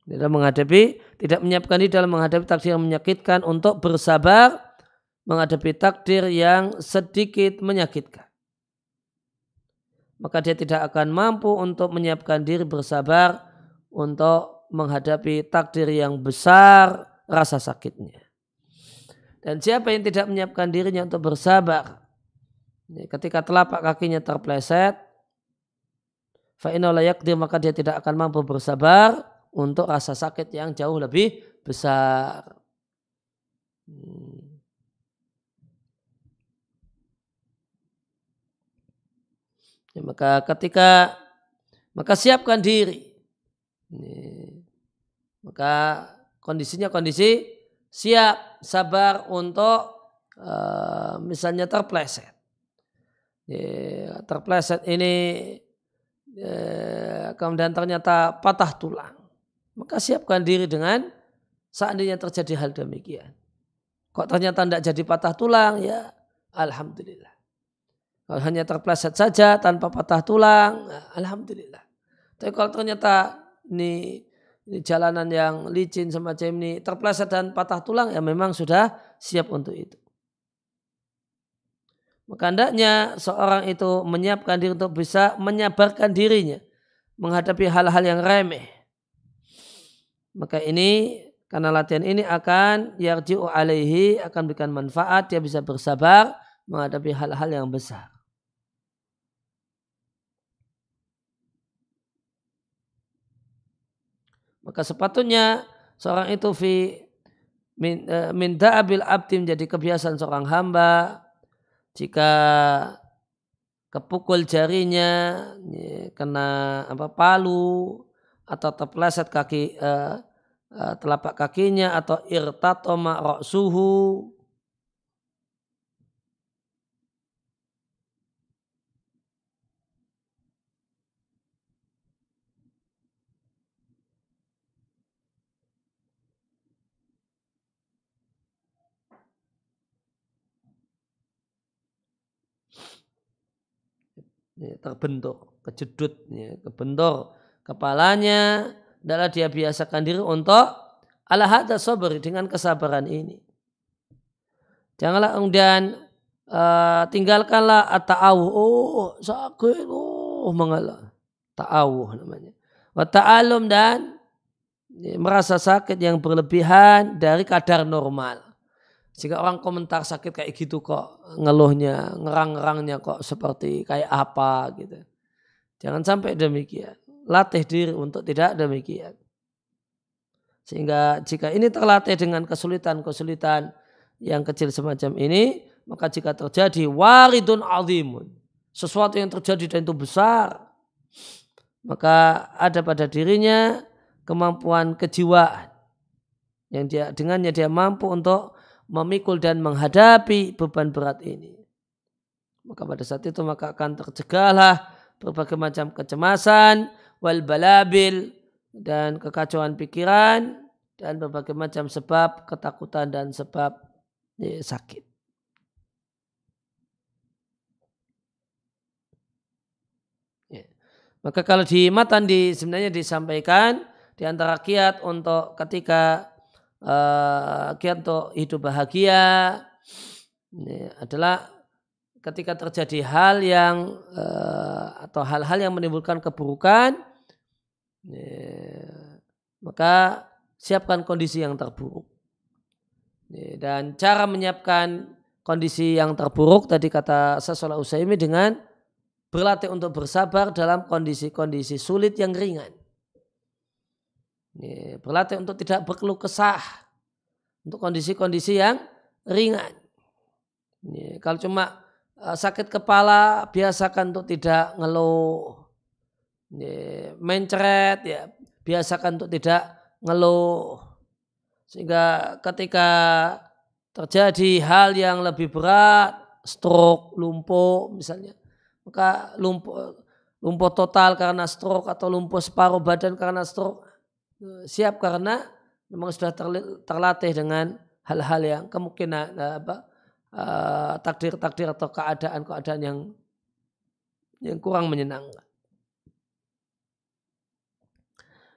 tidak menyiapkan diri dalam menghadapi takdir yang menyakitkan untuk bersabar menghadapi takdir yang sedikit menyakitkan, maka dia tidak akan mampu untuk menyiapkan diri bersabar untuk menghadapi takdir yang besar rasa sakitnya. Dan siapa yang tidak menyiapkan dirinya untuk bersabar ketika telapak kakinya terpleset, fa inna la yaqdir, maka dia tidak akan mampu bersabar untuk rasa sakit yang jauh lebih besar. Ya, maka siapkan diri. Maka kondisinya kondisi siap, sabar untuk misalnya terpleset. Terpleset ini kemudian ternyata patah tulang. Maka siapkan diri dengan seandainya terjadi hal demikian. Kok ternyata tidak jadi patah tulang, ya alhamdulillah. Kalau hanya terpleset saja tanpa patah tulang, alhamdulillah. Tapi kalau ternyata ini jalanan yang licin semacam ini terpleset dan patah tulang, ya memang sudah siap untuk itu. Maka hendaknya seorang itu menyiapkan diri untuk bisa menyabarkan dirinya menghadapi hal-hal yang remeh. Maka ini karena latihan ini akan yarji'u alaihi, akan berikan manfaat, dia bisa bersabar menghadapi hal-hal yang besar. Maka sepatutnya seorang itu min da'abil abdi, menjadi kebiasaan seorang hamba jika kepukul jarinya kena palu atau terpeleset kaki telapak kakinya atau irtatoma ra'suhu, terbentur, kejedut, kebentur kepalanya, adalah dia biasakan diri untuk ala hadza sabri, dengan kesabaran ini. Janganlah kemudian tinggalkanlah at-ta'awuh, sakit, mengalah. Ta'awuh namanya. Wa ta'alum, dan merasa sakit yang berlebihan dari kadar normal. Jika orang komentar sakit kayak gitu kok, ngeluhnya, ngerang-ngerangnya kok seperti kayak apa gitu. Jangan sampai demikian. Latih diri untuk tidak demikian. Sehingga jika ini terlatih dengan kesulitan-kesulitan yang kecil semacam ini, maka jika terjadi waridun azimun, sesuatu yang terjadi dan itu besar, maka ada pada dirinya kemampuan kejiwaan yang dengannya dia mampu untuk memikul dan menghadapi beban berat ini. Maka pada saat itu maka akan tercegahlah berbagai macam kecemasan, wal balabil, dan kekacauan pikiran, dan berbagai macam sebab ketakutan dan sebab sakit. Maka kalau di matan sebenarnya disampaikan di antara kiat untuk ketika kiat untuk hidup bahagia adalah ketika terjadi hal yang atau hal-hal yang menimbulkan keburukan, maka siapkan kondisi yang terburuk. Dan cara menyiapkan kondisi yang terburuk tadi kata Syaikh Utsaimin dengan berlatih untuk bersabar dalam kondisi-kondisi sulit yang ringan. Berlatih untuk tidak berkeluh kesah untuk kondisi-kondisi yang ringan. Kalau cuma sakit kepala biasakan untuk tidak ngeluh. Mencret ya biasakan untuk tidak ngeluh. Sehingga ketika terjadi hal yang lebih berat, stroke, lumpuh misalnya, maka lumpuh total karena stroke atau lumpuh separuh badan karena stroke, siap karena memang sudah terlatih dengan hal-hal yang kemungkinan takdir-takdir atau keadaan-keadaan yang kurang menyenangkan.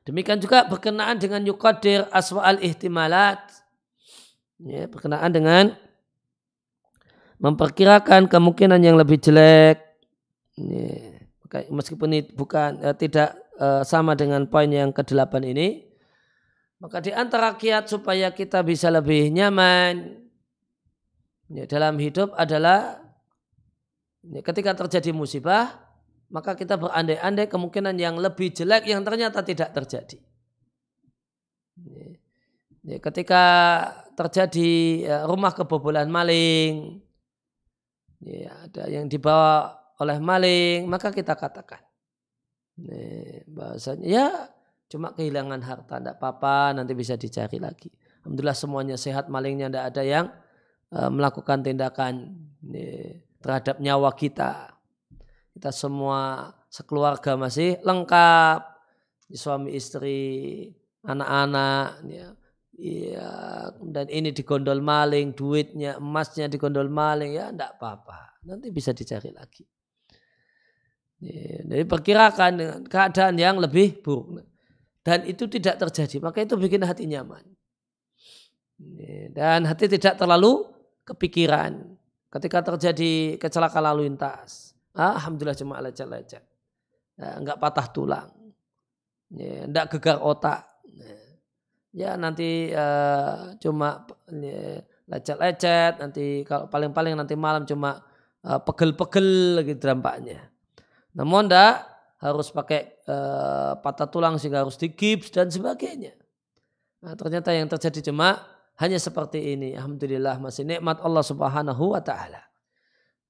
Demikian juga berkenaan dengan yuqaddir aswa'al ihtimalat. Berkenaan dengan memperkirakan kemungkinan yang lebih jelek. Meskipun ini tidak sama dengan poin yang ke-8 ini. Maka di antara kiat supaya kita bisa lebih nyaman dalam hidup adalah ketika terjadi musibah, maka kita berandai-andai kemungkinan yang lebih jelek yang ternyata tidak terjadi. Ketika terjadi rumah kebobolan maling, ada yang dibawa oleh maling, maka kita katakan, bahasanya ya cuma kehilangan harta, tidak apa-apa, nanti bisa dicari lagi. Alhamdulillah semuanya sehat, malingnya tidak ada yang melakukan tindakan terhadap nyawa kita. Kita semua sekeluarga masih lengkap, suami istri, anak-anak, dan ini digondol maling, duitnya, emasnya digondol maling, ya enggak apa-apa, nanti bisa dicari lagi. Jadi perkirakan dengan keadaan yang lebih buruk, dan itu tidak terjadi, maka itu bikin hati nyaman, dan hati tidak terlalu kepikiran ketika terjadi kecelakaan lalu lintas. Alhamdulillah cuma lecet-lecet, enggak patah tulang, enggak gegar otak, ya nanti cuma lecet-lecet, nanti kalau paling-paling nanti malam cuma pegel-pegel gitu dampaknya. Namun enggak harus pakai patah tulang sehingga harus digips dan sebagainya. Nah, ternyata yang terjadi cuma hanya seperti ini. Alhamdulillah masih nikmat Allah Subhanahu wa taala.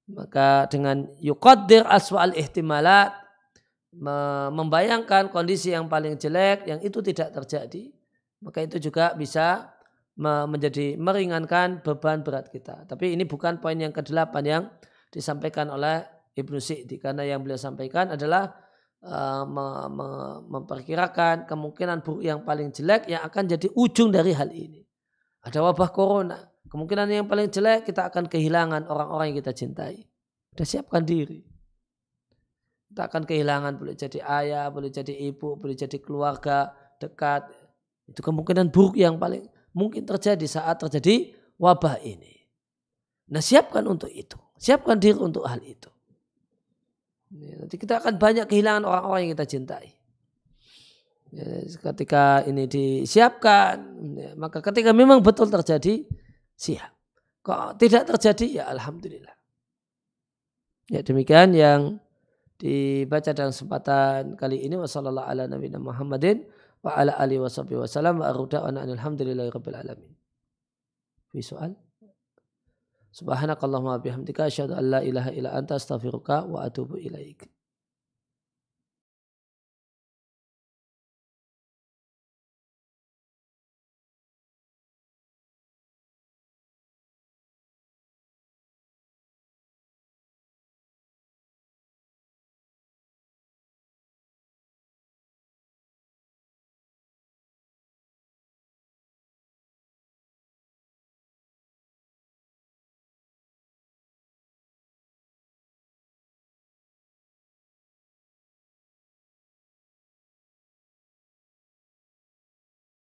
Maka dengan yuqaddir aswa'al ihtimalat, membayangkan kondisi yang paling jelek yang itu tidak terjadi, maka itu juga bisa menjadi meringankan beban berat kita. Tapi ini bukan poin yang ke-8 yang disampaikan oleh Ibnu Sa'di, karena yang beliau sampaikan adalah memperkirakan kemungkinan buruk yang paling jelek yang akan jadi ujung dari hal ini. Ada wabah corona, kemungkinan yang paling jelek kita akan kehilangan orang-orang yang kita cintai. Sudah siapkan diri. Kita akan kehilangan, boleh jadi ayah, boleh jadi ibu, boleh jadi keluarga dekat. Itu kemungkinan buruk yang paling mungkin terjadi saat terjadi wabah ini. Nah, siapkan untuk itu. Siapkan diri untuk hal itu. Nanti kita akan banyak kehilangan orang-orang yang kita cintai. Ketika ini disiapkan, maka ketika memang betul terjadi, siap. Kalau tidak terjadi, ya alhamdulillah. Ya demikian yang dibaca dalam kesempatan kali ini. Wassallallahu ala nabiyina Muhammadin wa ala alihi wasallam wa aruda'ana alhamdulillahi rabbil alamin. Fi soal? Subhanakallahumma bihamdika asyhadu an la ilaha illa anta astaghfiruka wa atubu ilaik.